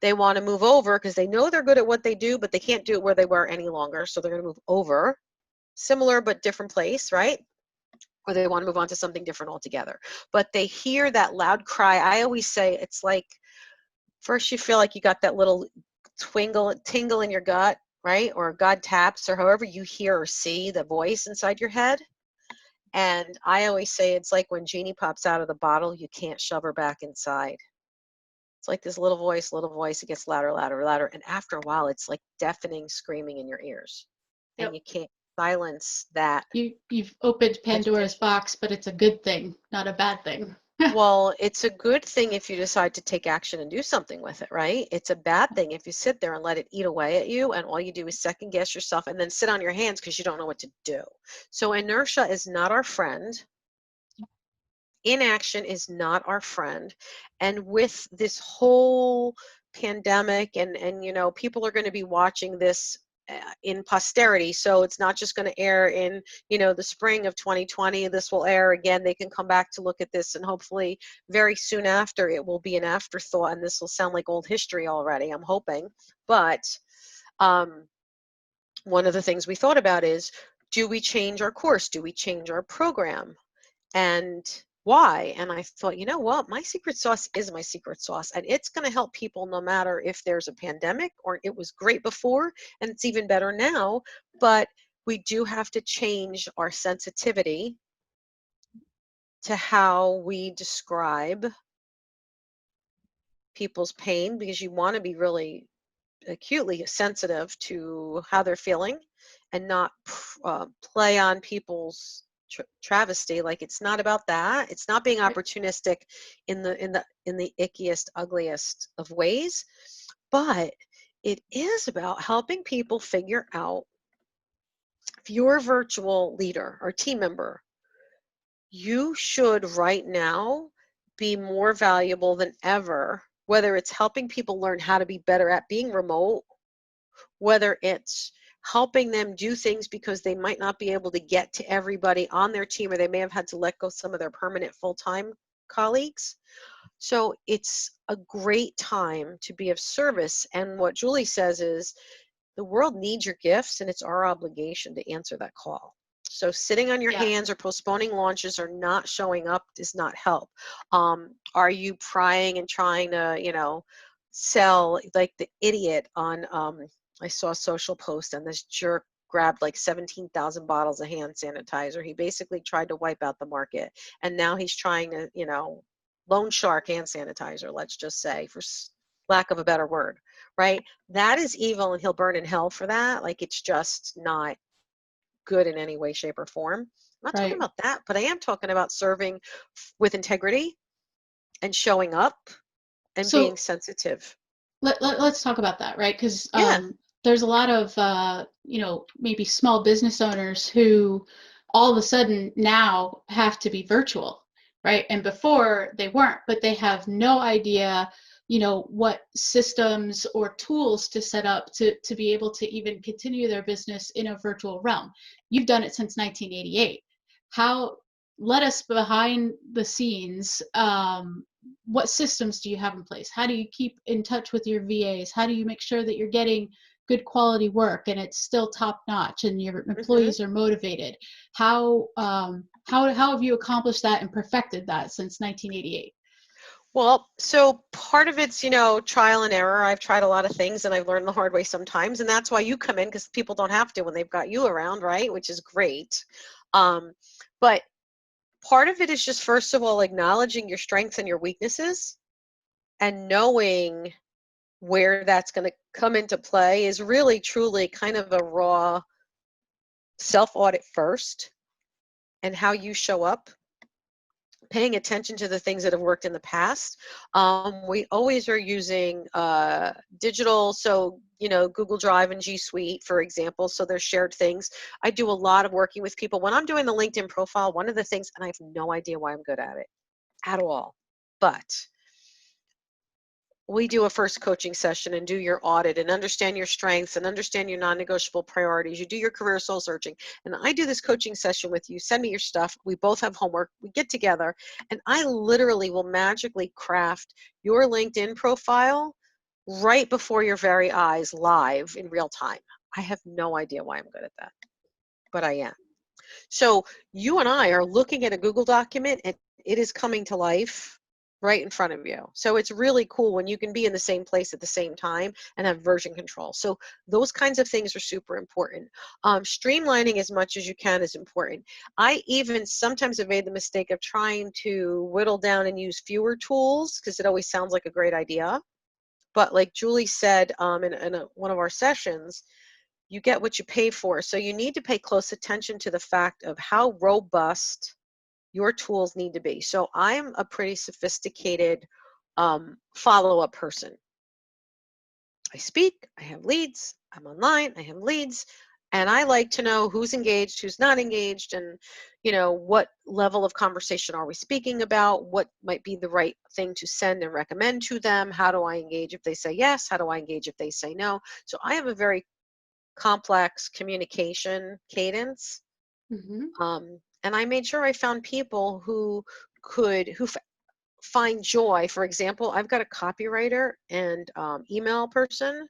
They want to move over because they know they're good at what they do, but they can't do it where they were any longer. So they're going to move over, similar but different place, right? Or they want to move on to something different altogether. But they hear that loud cry. I always say it's like, first you feel like you got that little tingle in your gut, right? Or God taps, or however you hear or see the voice inside your head. And I always say it's like when Jeannie pops out of the bottle, you can't shove her back inside. It's like this little voice, it gets louder, louder, louder. And after a while, it's like deafening screaming in your ears. And yep. you can't silence that. You've opened Pandora's Agitation. box, but it's a good thing, not a bad thing. Well, it's a good thing if you decide to take action and do something with it, right? It's a bad thing if you sit there and let it eat away at you, and all you do is second guess yourself and then sit on your hands because you don't know what to do. So inertia is not our friend. Inaction is not our friend. And with this whole pandemic, and people are going to be watching this in posterity, so it's not just going to air in the spring of 2020. This will air again. They can come back to look at this, and hopefully very soon after it will be an afterthought, and this will sound like old history already, I'm hoping. But one of the things we thought about is, do we change our course? Do we change our program? And why? And I thought, you know what? My secret sauce is my secret sauce, and it's going to help people no matter if there's a pandemic or it was great before and it's even better now. But we do have to change our sensitivity to how we describe people's pain, because you want to be really acutely sensitive to how they're feeling and not play on people's travesty. Like, it's not about that. It's not being opportunistic in the ickiest, ugliest of ways, but it is about helping people figure out, if you're a virtual leader or team member, you should right now be more valuable than ever, whether it's helping people learn how to be better at being remote, whether it's helping them do things because they might not be able to get to everybody on their team, or they may have had to let go some of their permanent full-time colleagues. So it's a great time to be of service. And what Julie says is, the world needs your gifts, and it's our obligation to answer that call. So sitting on your Yeah, hands or postponing launches or not showing up does not help. Are you prying and trying to, sell like the idiot on, I saw a social post, and this jerk grabbed like 17,000 bottles of hand sanitizer. He basically tried to wipe out the market. And now he's trying to, loan shark hand sanitizer, let's just say, for lack of a better word, right? That is evil, and he'll burn in hell for that. Like, it's just not good in any way, shape, or form. I'm not talking right. about that, but I am talking about serving with integrity and showing up and being So sensitive. let's talk about that, right? Because Yeah. there's a lot of maybe small business owners who all of a sudden now have to be virtual, right? And before they weren't, but they have no idea what systems or tools to set up to be able to even continue their business in a virtual realm. You've done it since 1988. How, let us behind the scenes, what systems do you have in place? How do you keep in touch with your VAs? How do you make sure that you're getting good quality work and it's still top notch and your Hmm. employees are motivated? How have you accomplished that and perfected that since 1988? Well, so part of it's, trial and error. I've tried a lot of things, and I've learned the hard way sometimes. And that's why you come in, because people don't have to when they've got you around, right? Which is great. Um, But part of it is just, first of all, acknowledging your strengths and your weaknesses, and knowing where that's going to come into play is really, truly kind of a raw self-audit first, and how you show up, paying attention to the things that have worked in the past. We always are using digital, so Google Drive and G Suite, for example, so they're shared things. I do a lot of working with people. When I'm doing the LinkedIn profile, one of the things, and I have no idea why I'm good at it at all, but we do a first coaching session and do your audit and understand your strengths and understand your non-negotiable priorities. You do your career soul searching. And I do this coaching session with you. Send me your stuff. We both have homework. We get together, and I literally will magically craft your LinkedIn profile right before your very eyes, live in real time. I have no idea why I'm good at that, but I am. So you and I are looking at a Google document, and it is coming to life right in front of you. So it's really cool when you can be in the same place at the same time and have version control. So those kinds of things are super important. Streamlining as much as you can is important. I even sometimes have made the mistake of trying to whittle down and use fewer tools, because it always sounds like a great idea. But like Julie said in one of our sessions, you get what you pay for. So you need to pay close attention to the fact of how robust your tools need to be. So I'm a pretty sophisticated follow-up person. I speak, I have leads, I'm online, I have leads, and I like to know who's engaged, who's not engaged, and what level of conversation are we speaking about, what might be the right thing to send and recommend to them, how do I engage if they say yes, how do I engage if they say no. So I have a very complex communication cadence. And I made sure I found people who find joy. For example, I've got a copywriter and email person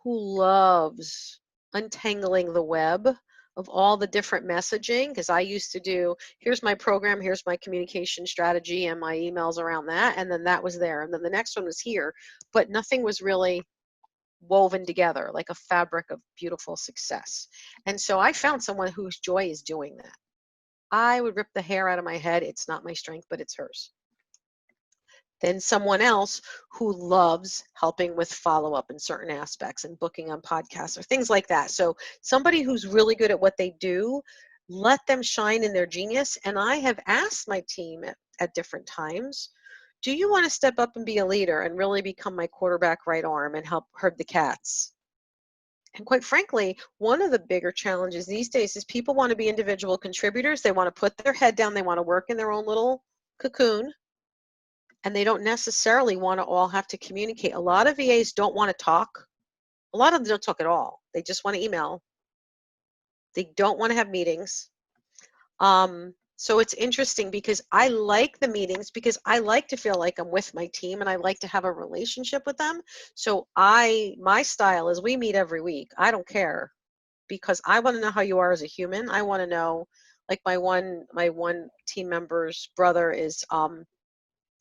who loves untangling the web of all the different messaging, because I used to do, here's my program, here's my communication strategy and my emails around that, and then that was there, and then the next one was here, but nothing was really woven together like a fabric of beautiful success. And so I found someone whose joy is doing that. I would rip the hair out of my head. It's not my strength, but it's hers. Then someone else who loves helping with follow-up in certain aspects and booking on podcasts or things like that. So somebody who's really good at what they do, let them shine in their genius. And I have asked my team at different times, do you want to step up and be a leader and really become my quarterback right arm and help herd the cats? And quite frankly, one of the bigger challenges these days is people want to be individual contributors. They want to put their head down. They want to work in their own little cocoon. And they don't necessarily want to all have to communicate. A lot of VAs don't want to talk. A lot of them don't talk at all. They just want to email. They don't want to have meetings. So it's interesting because I like the meetings because I like to feel like I'm with my team and I like to have a relationship with them. So my style is we meet every week. I don't care because I want to know how you are as a human. I want to know, like my one team member's brother is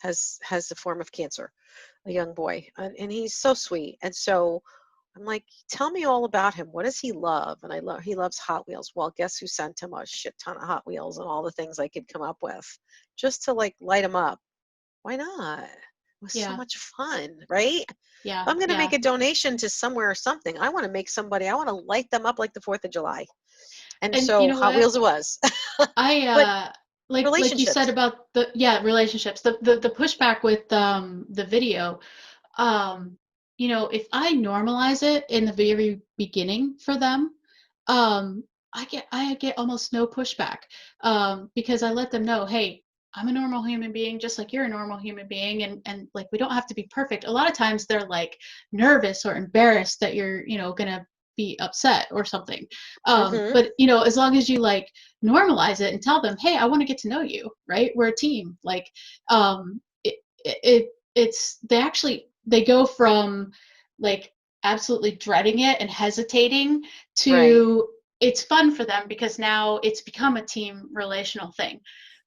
has a form of cancer, a young boy, and he's so sweet. And so I'm like, tell me all about him. What does he love? And he loves Hot Wheels. Well, guess who sent him a shit ton of Hot Wheels and all the things I could come up with just to like light him up. Why not? It was so much fun, right? Yeah. If I'm going to make a donation to somewhere or something, I want to light them up like the 4th of July. And so you know Hot Wheels it was. I like you said Relationships. about the relationships, the pushback with the video. If I normalize it in the very beginning for them, I get almost no pushback, because I let them know, hey, I'm a normal human being, just like you're a normal human being, and like we don't have to be perfect. A lot of times they're like nervous or embarrassed that you're gonna be upset or something. But as long as you like normalize it and tell them, hey, I want to get to know you, right? We're a team. Like it's they go from like absolutely dreading it and hesitating to Right. it's fun for them because now it's become a team relational thing.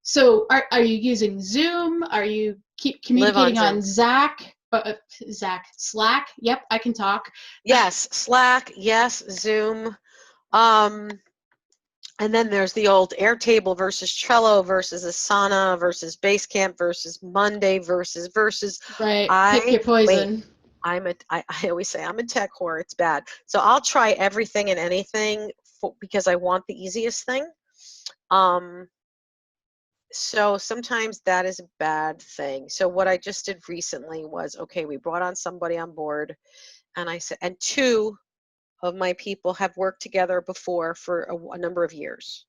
So are you using Zoom? Are you keep communicating on Slack? Yep, I can talk. Yes, Slack. Yes, Zoom. And then there's the old Airtable versus Trello versus Asana versus Basecamp versus Monday versus. Right. Pick I your wait. poison. I always say I'm a tech whore. It's bad. So I'll try everything and anything because I want the easiest thing. So sometimes that is a bad thing. So what I just did recently was, okay, we brought on somebody on board, and I said, and two of my people have worked together before for a number of years.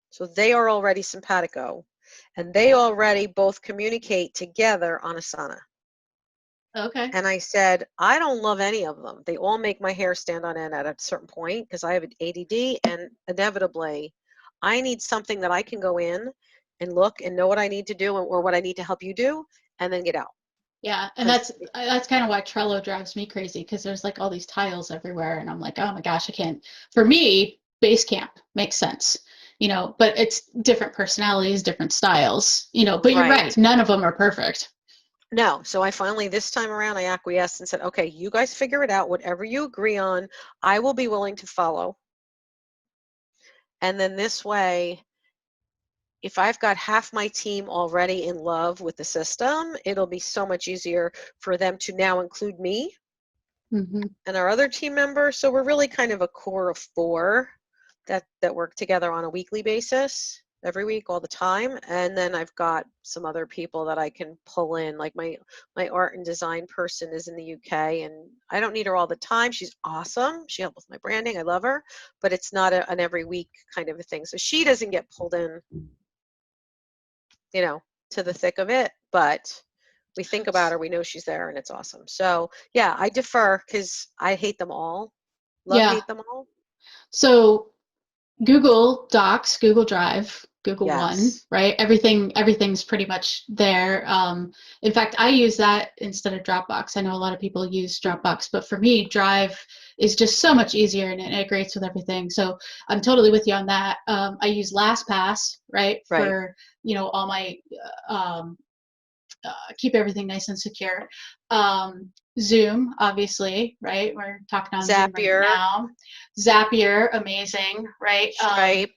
So they are already simpatico, and they already both communicate together on Asana. Okay. And I said, I don't love any of them. They all make my hair stand on end at a certain point because I have an ADD, and inevitably, I need something that I can go in and look and know what I need to do or what I need to help you do, and then get out. Yeah, and Because that's kind of why Trello drives me crazy because there's like all these tiles everywhere, and I'm like, oh my gosh, I can't. For me, Basecamp makes sense, but it's different personalities, different styles, But you're right. right, none of them are perfect. No, so I finally, this time around, I acquiesced and said, okay, you guys figure it out. Whatever you agree on, I will be willing to follow. And then this way, if I've got half my team already in love with the system, it'll be so much easier for them to now include me Mm-hmm. and our other team members. So we're really kind of a core of 4 that work together on a weekly basis, every week, all the time. And then I've got some other people that I can pull in, like my art and design person is in the UK, and I don't need her all the time. She's awesome. She helps with my branding. I love her, but it's not an every week kind of a thing. So she doesn't get pulled in, to the thick of it, but we think about her, we know she's there, and it's awesome. So yeah, I defer because I hate them all. Love, Yeah. hate them all. So Google Docs, Google Drive, Google One, Yes. right? Everything's pretty much there. In fact, I use that instead of Dropbox. I know a lot of people use Dropbox, but for me, Drive is just so much easier and it integrates with everything. So I'm totally with you on that. I use LastPass, right, Right. for all my keep everything nice and secure. Zoom, obviously, right? We're talking on Zoom right Zapier, now. Zapier, amazing, right? Stripe,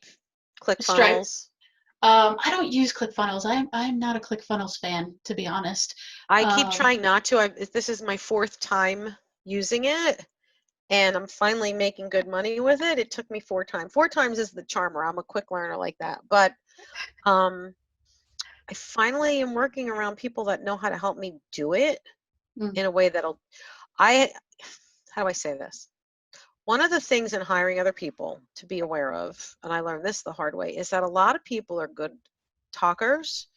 Stripe. ClickFunnels. I don't use ClickFunnels. I'm not a ClickFunnels fan, to be honest. I keep Um, trying not to. This is my 4th time using it, and I'm finally making good money with it. It took me 4 times. 4 times is the charmer. I'm a quick learner like that. But um, I finally am working around people that know how to help me do it mm, in a way that'll, I, how do I say this? One of the things in hiring other people to be aware of, and I learned this the hard way, is that a lot of people are good talkers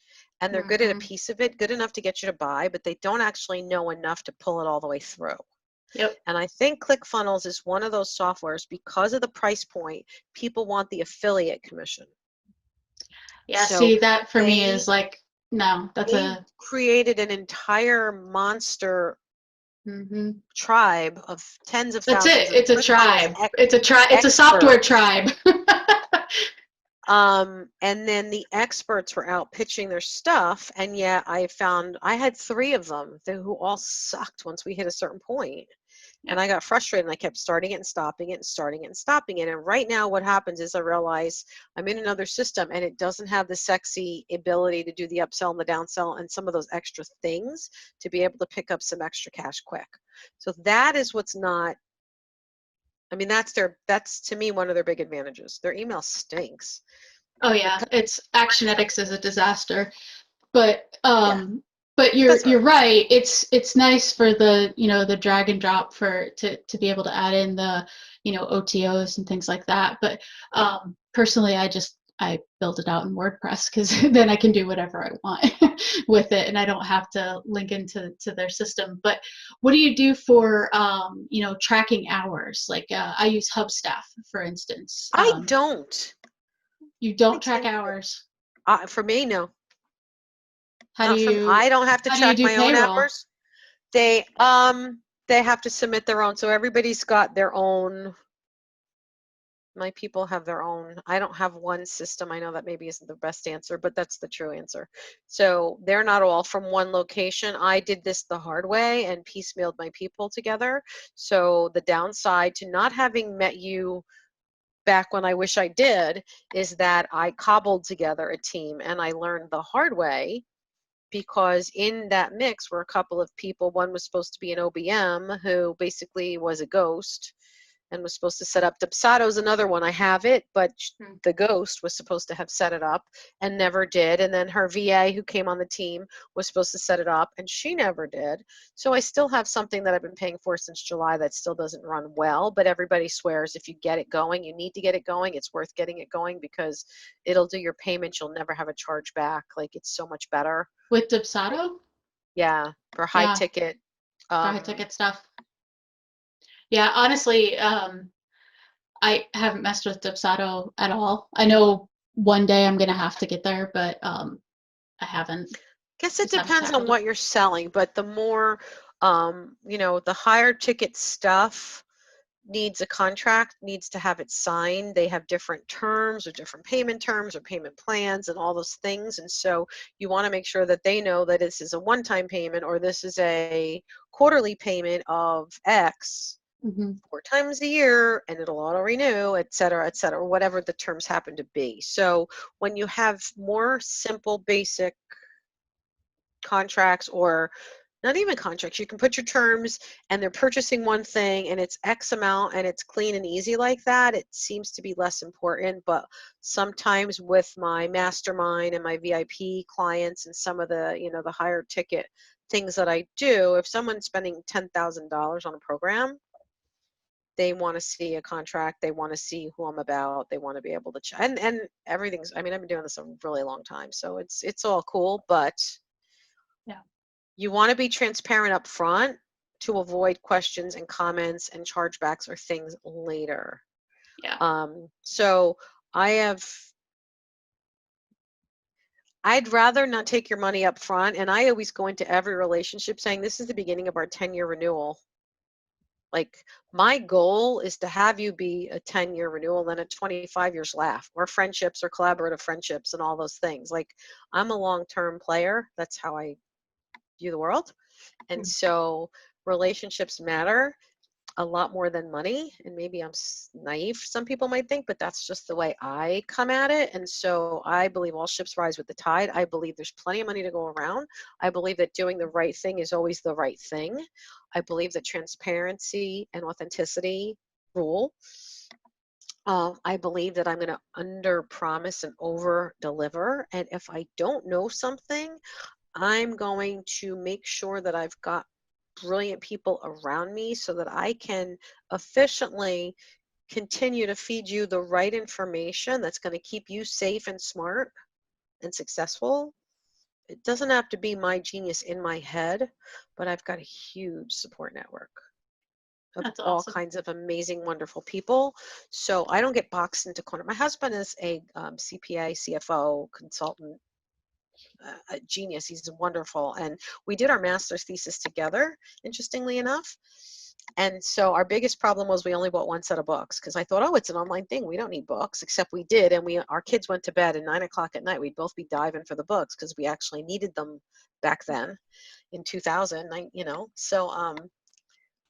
and they're good at a mhm. piece of it, good enough to get you to buy, but they don't actually know enough to pull it all the way through. Yep. And I think ClickFunnels is one of those softwares because of the price point, people want the affiliate commission. Yeah, So see, that for me is they like, no, that's they a, created an entire monster mhm. tribe of tens of That's thousands it. of It's a ClickFunnels tribe. It's a software experts. tribe. And then the experts were out pitching their stuff, and yet I found I had 3 of them who all sucked once we hit a certain point. And Yep. I got frustrated and I kept starting it and stopping it and starting it and stopping it. And right now what happens is I realize I'm in another system and it doesn't have the sexy ability to do the upsell and the downsell and some of those extra things to be able to pick up some extra cash quick. So that is what's not, I mean, that's to me one of their big advantages. Their email stinks. Oh The yeah, it's Actionetics is a disaster. But Yeah, you're that's all right. you're right. It's nice for the the drag and drop for to be able to add in the OTOs and things like that. But personally, I build it out in WordPress because then I can do whatever I want with it, and I don't have to link into their system. But what do you do for tracking hours? Like I use Hubstaff, for instance. I don't. You I don't track tend to. hours. For me, no. How do Not from. you I don't have to how do you track do my own payroll? hours. They have to submit their own. So everybody's got their own. My people have their own. I don't have one system. I know that maybe isn't the best answer, but that's the true answer. So they're not all from one location. I did this the hard way and piecemealed my people together. So the downside to not having met you back when I wish I did, is that I cobbled together a team, and I learned the hard way, because in that mix were a couple of people. One was supposed to be an OBM who basically was a ghost and was supposed to set up. Dubsato's another one. I have it, but the ghost was supposed to have set it up and never did. And then her VA who came on the team was supposed to set it up, and she never did. So I still have something that I've been paying for since July that still doesn't run well, but everybody swears if you get it going, you need to get it going. It's worth getting it going because it'll do your payments. You'll never have a charge back. Like, it's so much better. With Dubsato? Yeah, for high Yeah, ticket. for high ticket stuff. Yeah, honestly, I haven't messed with Dubsado at all. I know one day I'm gonna have to get there, but I haven't. Guess it Just haven't depends on tackled it. what you're selling, but the more, the higher ticket stuff needs a contract, needs to have it signed. They have different terms or different payment terms or payment plans and all those things. And so you want to make sure that they know that this is a one-time payment or this is a quarterly payment of X. 4 times a year, and it'll auto renew, et cetera, whatever the terms happen to be. So when you have more simple, basic contracts, or not even contracts, you can put your terms and they're purchasing one thing and it's X amount and it's clean and easy like that, it seems to be less important. But sometimes with my mastermind and my VIP clients and some of the, the higher ticket things that I do, if someone's spending $10,000 on a program, they want to see a contract, they want to see who I'm about, they want to be able to and everything's, I've been doing this a really long time, so it's all cool, but Yeah. you want to be transparent up front to avoid questions and comments and chargebacks or things later. Yeah. So I'd rather not take your money up front, and I always go into every relationship saying this is the beginning of our 10-year renewal. Like, my goal is to have you be a 10-year renewal, then a 25 years laugh, or friendships or collaborative friendships and all those things. Like, I'm a long-term player. That's how I view the world. And so relationships matter a lot more than money. And maybe I'm naive, some people might think, but that's just the way I come at it. And so I believe all ships rise with the tide. I believe there's plenty of money to go around. I believe that doing the right thing is always the right thing. I believe that transparency and authenticity rule. I believe that I'm going to under promise and over deliver. And if I don't know something, I'm going to make sure that I've got brilliant people around me so that I can efficiently continue to feed you the right information that's going to keep you safe and smart and successful. It doesn't have to be my genius in my head, but I've got a huge support network of That's all awesome. kinds of amazing, wonderful people. So I don't get boxed into corner. My husband is a CPA, CFO, consultant, a genius. He's wonderful. And we did our master's thesis together, interestingly enough. And so our biggest problem was we only bought one set of books, because I thought, oh, it's an online thing, we don't need books, except we did. And our kids went to bed at 9 o'clock at night. We'd both be diving for the books because we actually needed them back then in 2000, so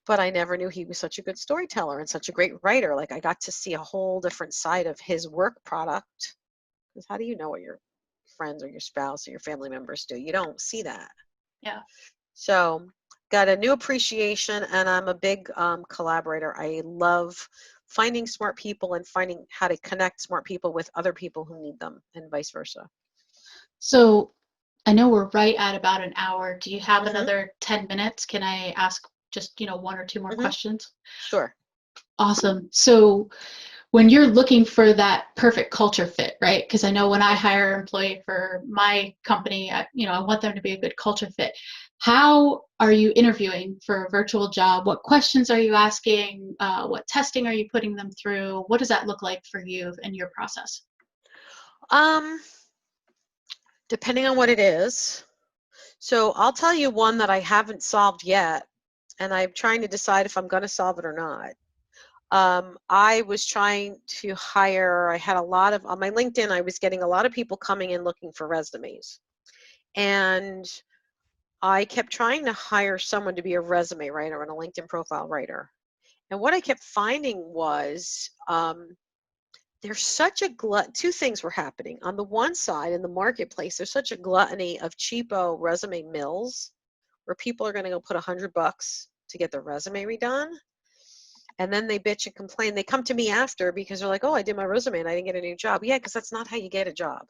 but I never knew he was such a good storyteller and such a great writer. Like, I got to see a whole different side of his work product, because how do you know what your friends or your spouse or your family members do? You don't see that. Yeah. So got a new appreciation, and I'm a big collaborator. I love finding smart people and finding how to connect smart people with other people who need them, and vice versa. So I know we're right at about an hour. Do you have Mm-hmm. another 10 minutes? Can I ask just, one or two more questions? Sure. Awesome. So when you're looking for that perfect culture fit, right? Because I know when I hire an employee for my company, I want them to be a good culture fit. How are you interviewing for a virtual job? What questions are you asking? What testing are you putting them through? What does that look like for you and your process? Depending on what it is. So I'll tell you one that I haven't solved yet, and I'm trying to decide if I'm going to solve it or not. I was trying to hire, I had a lot of, on my LinkedIn, I was getting a lot of people coming in looking for resumes. And I kept trying to hire someone to be a resume writer and a LinkedIn profile writer. And what I kept finding was there's such a two things were happening. On the one side, in the marketplace, there's such a gluttony of cheapo resume mills where people are going to go put $100 to get their resume redone. And then they bitch and complain. They come to me after because they're like, oh, I did my resume and I didn't get a new job. Yeah, because that's not how you get a job.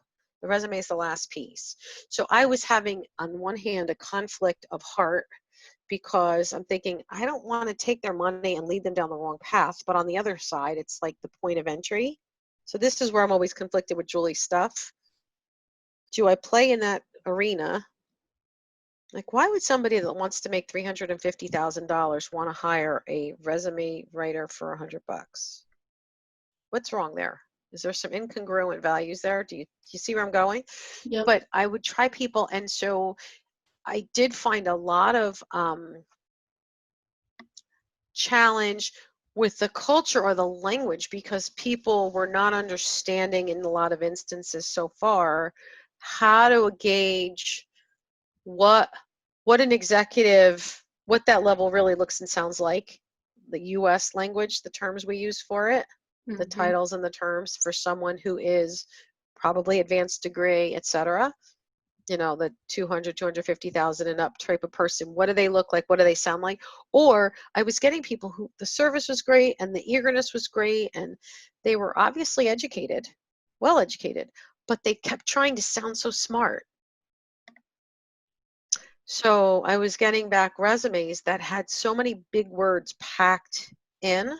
The resume is the last piece. So I was having, on one hand, a conflict of heart because I'm thinking, I don't want to take their money and lead them down the wrong path. But on the other side, it's like the point of entry. So this is where I'm always conflicted with Julie's stuff. Do I play in that arena? Like, why would somebody that wants to make $350,000 want to hire a resume writer for $100? What's wrong there? Is there some incongruent values there? Do you see where I'm going? Yep. But I would try people, and so I did find a lot of challenge with the culture or the language because people were not understanding in a lot of instances so far how to gauge what an executive, what that level really looks and sounds like, the US language, the terms we use for it, the titles and the terms for someone who is probably advanced degree, etc. You know, the 200, 250,000 and up type of person. What do they look like? What do they sound like? Or I was getting people who the service was great and the eagerness was great and they were obviously educated, well educated, but they kept trying to sound so smart. So I was getting back resumes that had so many big words packed in,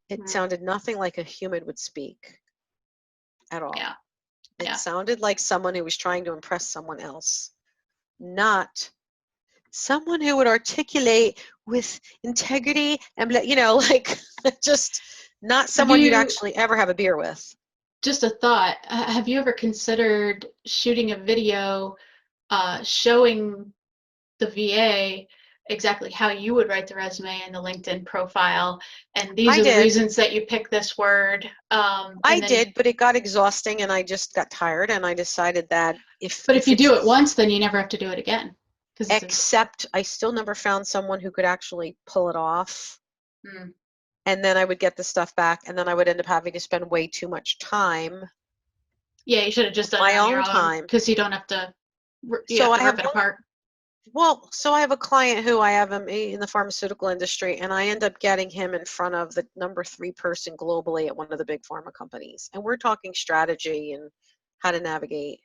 it sounded nothing like a human would speak at all. Yeah. It sounded like someone who was trying to impress someone else, not someone who would articulate with integrity and, you know, like just not someone you'd actually ever have a beer with. Just a thought. Have you ever considered shooting a video showing the VA exactly how you would write the resume and the LinkedIn profile, and these are the reasons that you pick this word? I did, but it got exhausting and I just got tired and I decided that if you do it once, then you never have to do it again. Except I still never found someone who could actually pull it off. And then I would get the stuff back and then I would end up having to spend way too much time. Yeah, you should have just done it on your own because you don't have to, rip it apart. Well, so I have a client who I have him in the pharmaceutical industry, and I end up getting him in front of the number 3 person globally at one of the big pharma companies. And we're talking strategy and how to navigate.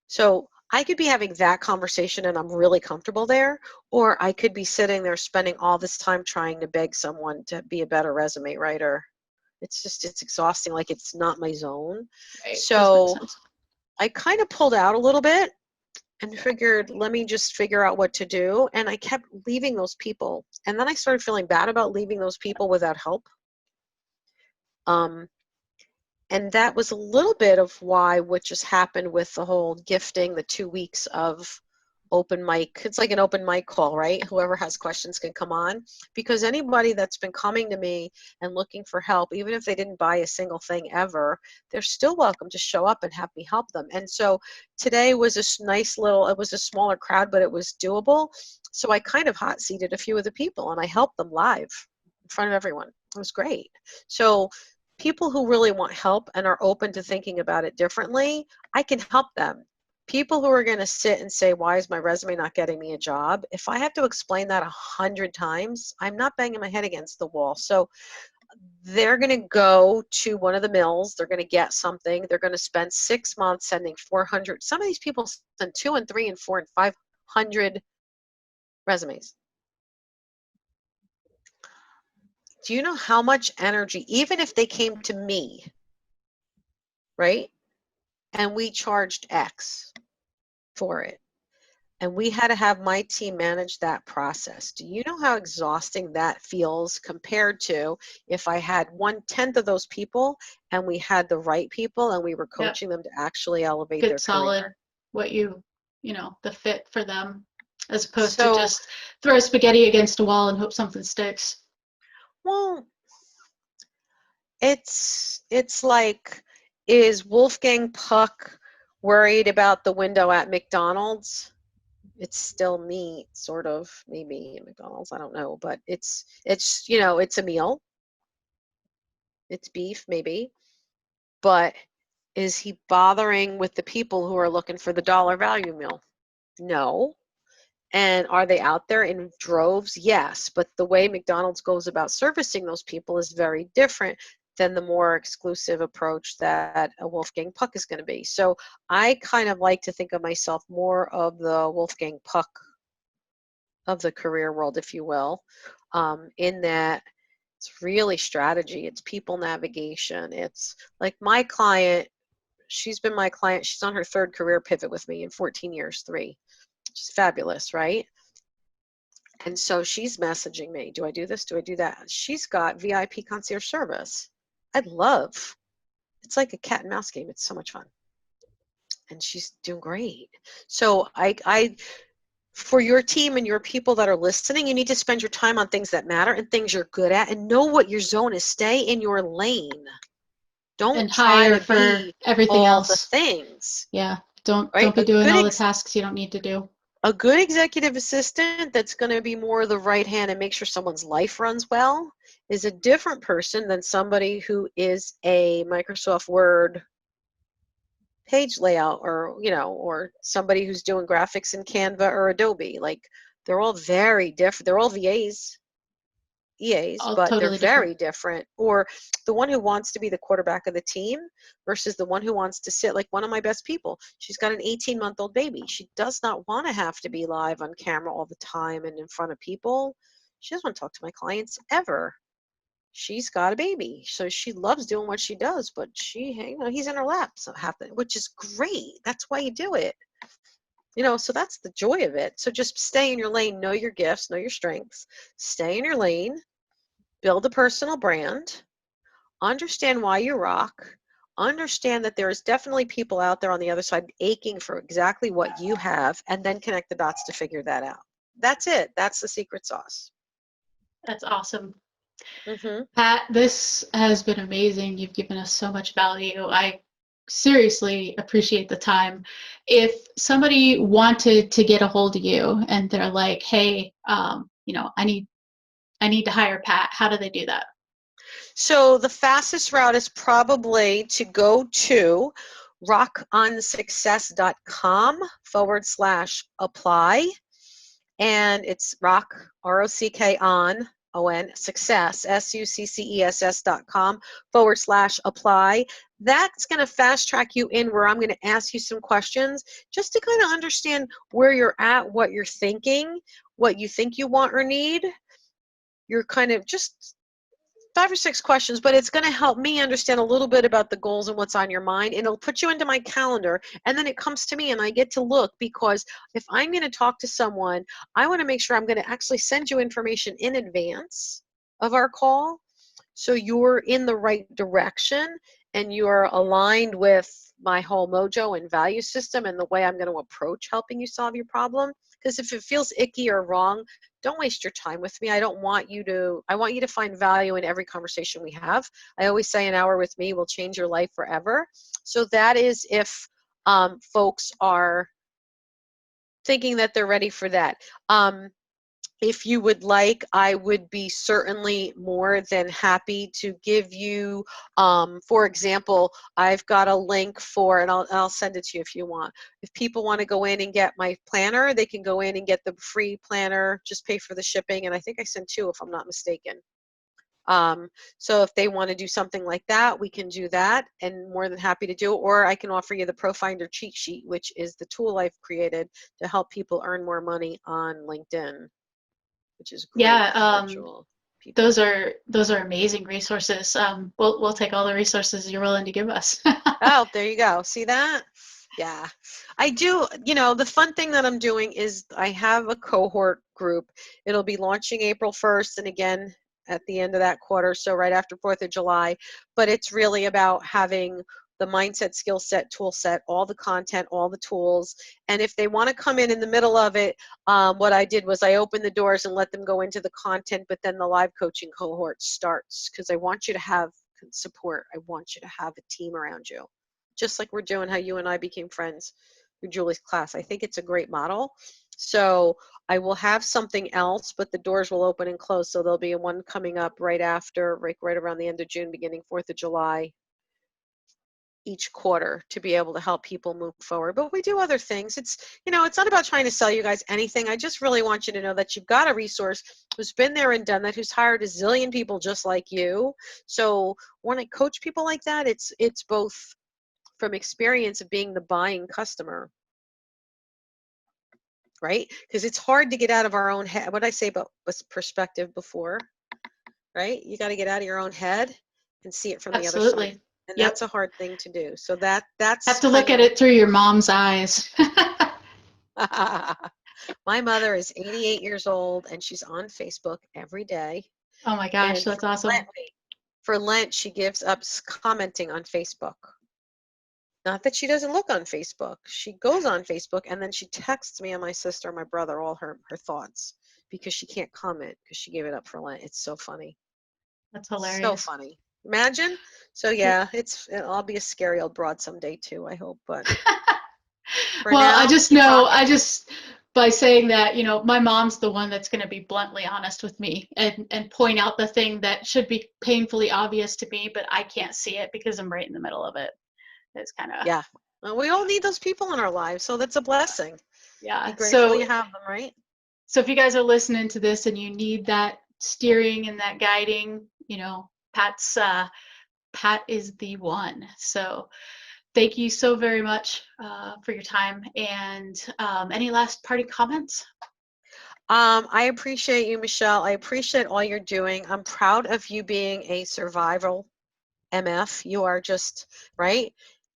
So I could be having that conversation and I'm really comfortable there, or I could be sitting there spending all this time trying to beg someone to be a better resume writer. It's exhausting. Like, it's not my zone. Right. So I kind of pulled out a little bit and figured, let me just figure out what to do. And I kept leaving those people. And then I started feeling bad about leaving those people without help. And that was a little bit of why what just happened with the whole gifting, the 2 weeks of open mic. It's like an open mic call, right? Whoever has questions can come on. Because anybody that's been coming to me and looking for help, even if they didn't buy a single thing ever, they're still welcome to show up and have me help them. And so today was a nice little, it was a smaller crowd, but it was doable. So I kind of hot seated a few of the people and I helped them live in front of everyone. It was great. So people who really want help and are open to thinking about it differently, I can help them. People who are going to sit and say, why is my resume not getting me a job? If I have to explain that 100 times, I'm not banging my head against the wall. So they're going to go to one of the mills. They're going to get something. They're going to spend 6 months sending 400. Some of these people send 2 and 3 and 4 and 500 resumes. Do you know how much energy, even if they came to me, right? And we charged X for it. And we had to have my team manage that process. Do you know how exhausting that feels compared to if I had 1/10 of those people and we had the right people and we were coaching them to actually elevate their solid career? What the fit for them, as opposed to just throw spaghetti against a wall and hope something sticks. Well, it's like, is Wolfgang Puck worried about the window at McDonald's? It's still meat, sort of, maybe at McDonald's, I don't know, but it's it's a meal. It's beef, maybe. but is he bothering with the people who are looking for the dollar value meal? No. And are they out there in droves? Yes. But the way McDonald's goes about servicing those people is very different than the more exclusive approach that a Wolfgang Puck is going to be. So I kind of like to think of myself more of the Wolfgang Puck of the career world, if you will, in that it's really strategy. It's people navigation. It's like my client, she's been my client. She's on her third career pivot with me in 14 years, 3. Which is fabulous, right? And so she's messaging me, do I do this? Do I do that? She's got VIP concierge service. I love. It's like a cat and mouse game. It's so much fun. And she's doing great. So I for your team and your people that are listening, you need to spend your time on things that matter and things you're good at and know what your zone is. Stay in your lane. Don't And try hire to for be everything all the else. things. Yeah. Don't Right? be doing all the tasks you don't need to do. A good executive assistant that's going to be more the right hand and make sure someone's life runs well is a different person than somebody who is a Microsoft Word page layout, or or somebody who's doing graphics in Canva or Adobe. Like, they're all very different. They're all VAs, EAs, All but they're totally different. very different. Or the one who wants to be the quarterback of the team versus the one who wants to sit, like one of my best people. She's got an 18-month-old baby. She does not want to have to be live on camera all the time and in front of people. She doesn't want to talk to my clients ever. She's got a baby, so she loves doing what she does, but he's in her lap, so which is great. That's why you do it. So that's the joy of it. So just stay in your lane, know your gifts, know your strengths, stay in your lane, build a personal brand, understand why you rock, understand that there is definitely people out there on the other side aching for exactly what you have, and then connect the dots to figure that out. That's it. That's the secret sauce. That's awesome. Mm-hmm. Pat, this has been amazing. You've given us so much value. I seriously appreciate the time. If somebody wanted to get a hold of you and they're like, hey, I need to hire Pat, how do they do that? So the fastest route is probably to go to rockonsuccess.com/apply. And it's rock, ROCK on success, SUCCESS.com/apply. That's going to fast track you in where I'm going to ask you some questions just to kind of understand where you're at, what you're thinking, what you think you want or need. You're kind of just 5 or 6 questions, but it's going to help me understand a little bit about the goals and what's on your mind, and it'll put you into my calendar, and then it comes to me and I get to look, because if I'm going to talk to someone, I want to make sure I'm going to actually send you information in advance of our call so you're in the right direction and you're aligned with my whole mojo and value system and the way I'm going to approach helping you solve your problem. Because if it feels icky or wrong, don't waste your time with me. I want you to find value in every conversation we have. I always say an hour with me will change your life forever. So that is if folks are thinking that they're ready for that. If you would like, I would be certainly more than happy to give you, for example, I've got a link for, and I'll send it to you if you want. If people want to go in and get my planner, they can go in and get the free planner, just pay for the shipping, and I think I sent 2 if I'm not mistaken. So if they want to do something like that, we can do that, and more than happy to do it. Or I can offer you the ProFinder cheat sheet, which is the tool I've created to help people earn more money on LinkedIn, which is great Yeah, for virtual people. those are amazing resources. We'll take all the resources you're willing to give us. Oh, there you go. See that? Yeah. I do, the fun thing that I'm doing is I have a cohort group. It'll be launching April 1st and again at the end of that quarter, so right after 4th of July. But it's really about having the mindset, skill set, tool set, all the content, all the tools. And if they want to come in the middle of it, what I did was I opened the doors and let them go into the content, but then the live coaching cohort starts, because I want you to have support. I want you to have a team around you, just like we're doing how you and I became friends through Julie's class. I think it's a great model. So I will have something else, but the doors will open and close. So there'll be one coming up right after, right around the end of June, beginning 4th of July. each quarter to be able to help people move forward. But we do other things. It's not about trying to sell you guys anything. I just really want you to know that you've got a resource who's been there and done that, who's hired a zillion people just like you. So when I coach people like that, it's both from experience of being the buying customer, right? Because it's hard to get out of our own head. What I say about perspective before, right? You got to get out of your own head and see it from the other side. Absolutely. And Yep. that's a hard thing to do. So that's have to look at it through your mom's eyes. My mother is 88 years old and she's on Facebook every day. Oh my gosh, that's awesome. For Lent, she gives up commenting on Facebook. Not that she doesn't look on Facebook. She goes on Facebook and then she texts me and my sister and my brother all her thoughts because she can't comment because she gave it up for Lent. It's so funny. That's hilarious. So funny. Imagine. So yeah, I'll be a scary old broad someday too, I hope. But well, now, I just by saying that, my mom's the one that's going to be bluntly honest with me and point out the thing that should be painfully obvious to me, but I can't see it because I'm right in the middle of it. It's kind of Well, we all need those people in our lives, so that's a blessing. Yeah. Be grateful you have them, right? So if you guys are listening to this and you need that steering and that guiding, Pat is the one. So thank you so very much for your time. And any last parting comments? I appreciate you, Michelle. I appreciate all you're doing. I'm proud of you being a survival MF. You are just, right?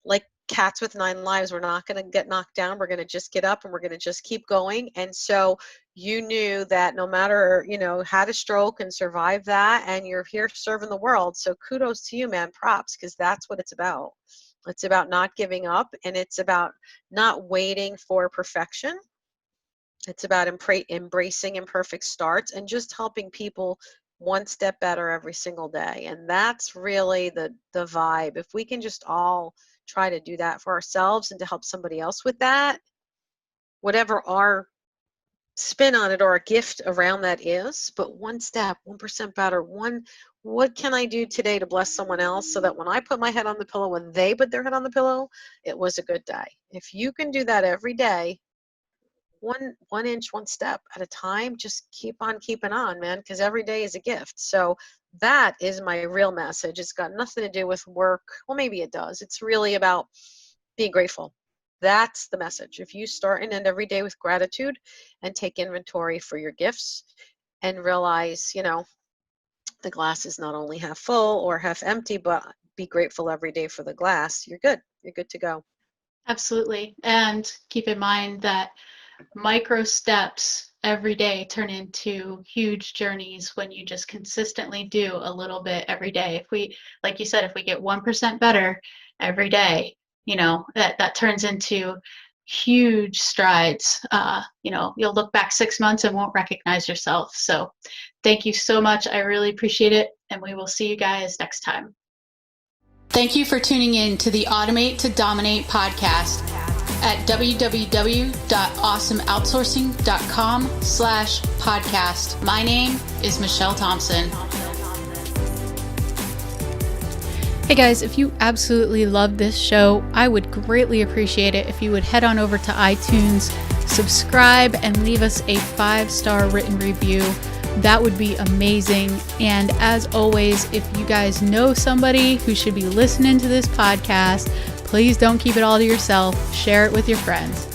Like cats with 9 lives. We're not going to get knocked down. We're going to just get up and we're going to just keep going. And so you knew that no matter, had a stroke and survived that, and you're here serving the world. So kudos to you, man. Props, because that's what it's about. It's about not giving up, and it's about not waiting for perfection. It's about embracing imperfect starts and just helping people one step better every single day. And that's really the vibe. If we can just all try to do that for ourselves and to help somebody else with that, whatever our spin on it or a gift around that is, but one step, 1% better, what can I do today to bless someone else so that when I put my head on the pillow, when they put their head on the pillow, it was a good day. If you can do that every day, one inch, one step at a time, just keep on keeping on, man, because every day is a gift. So that is my real message. It's got nothing to do with work. Well, maybe it does. It's really about being grateful. That's the message. If you start and end every day with gratitude and take inventory for your gifts and realize, the glass is not only half full or half empty, but be grateful every day for the glass, you're good. You're good to go. Absolutely. And keep in mind that micro steps every day turn into huge journeys when you just consistently do a little bit every day. If we, like you said, if we get 1% better every day, that turns into huge strides. You'll look back 6 months and won't recognize yourself. So thank you so much. I really appreciate it. And we will see you guys next time. Thank you for tuning in to the Automate to Dominate podcast at www.awesomeoutsourcing.com/podcast. My name is Michelle Thompson. Hey guys, if you absolutely love this show, I would greatly appreciate it if you would head on over to iTunes, subscribe, and leave us a 5-star written review. That would be amazing. And as always, if you guys know somebody who should be listening to this podcast, please don't keep it all to yourself. Share it with your friends.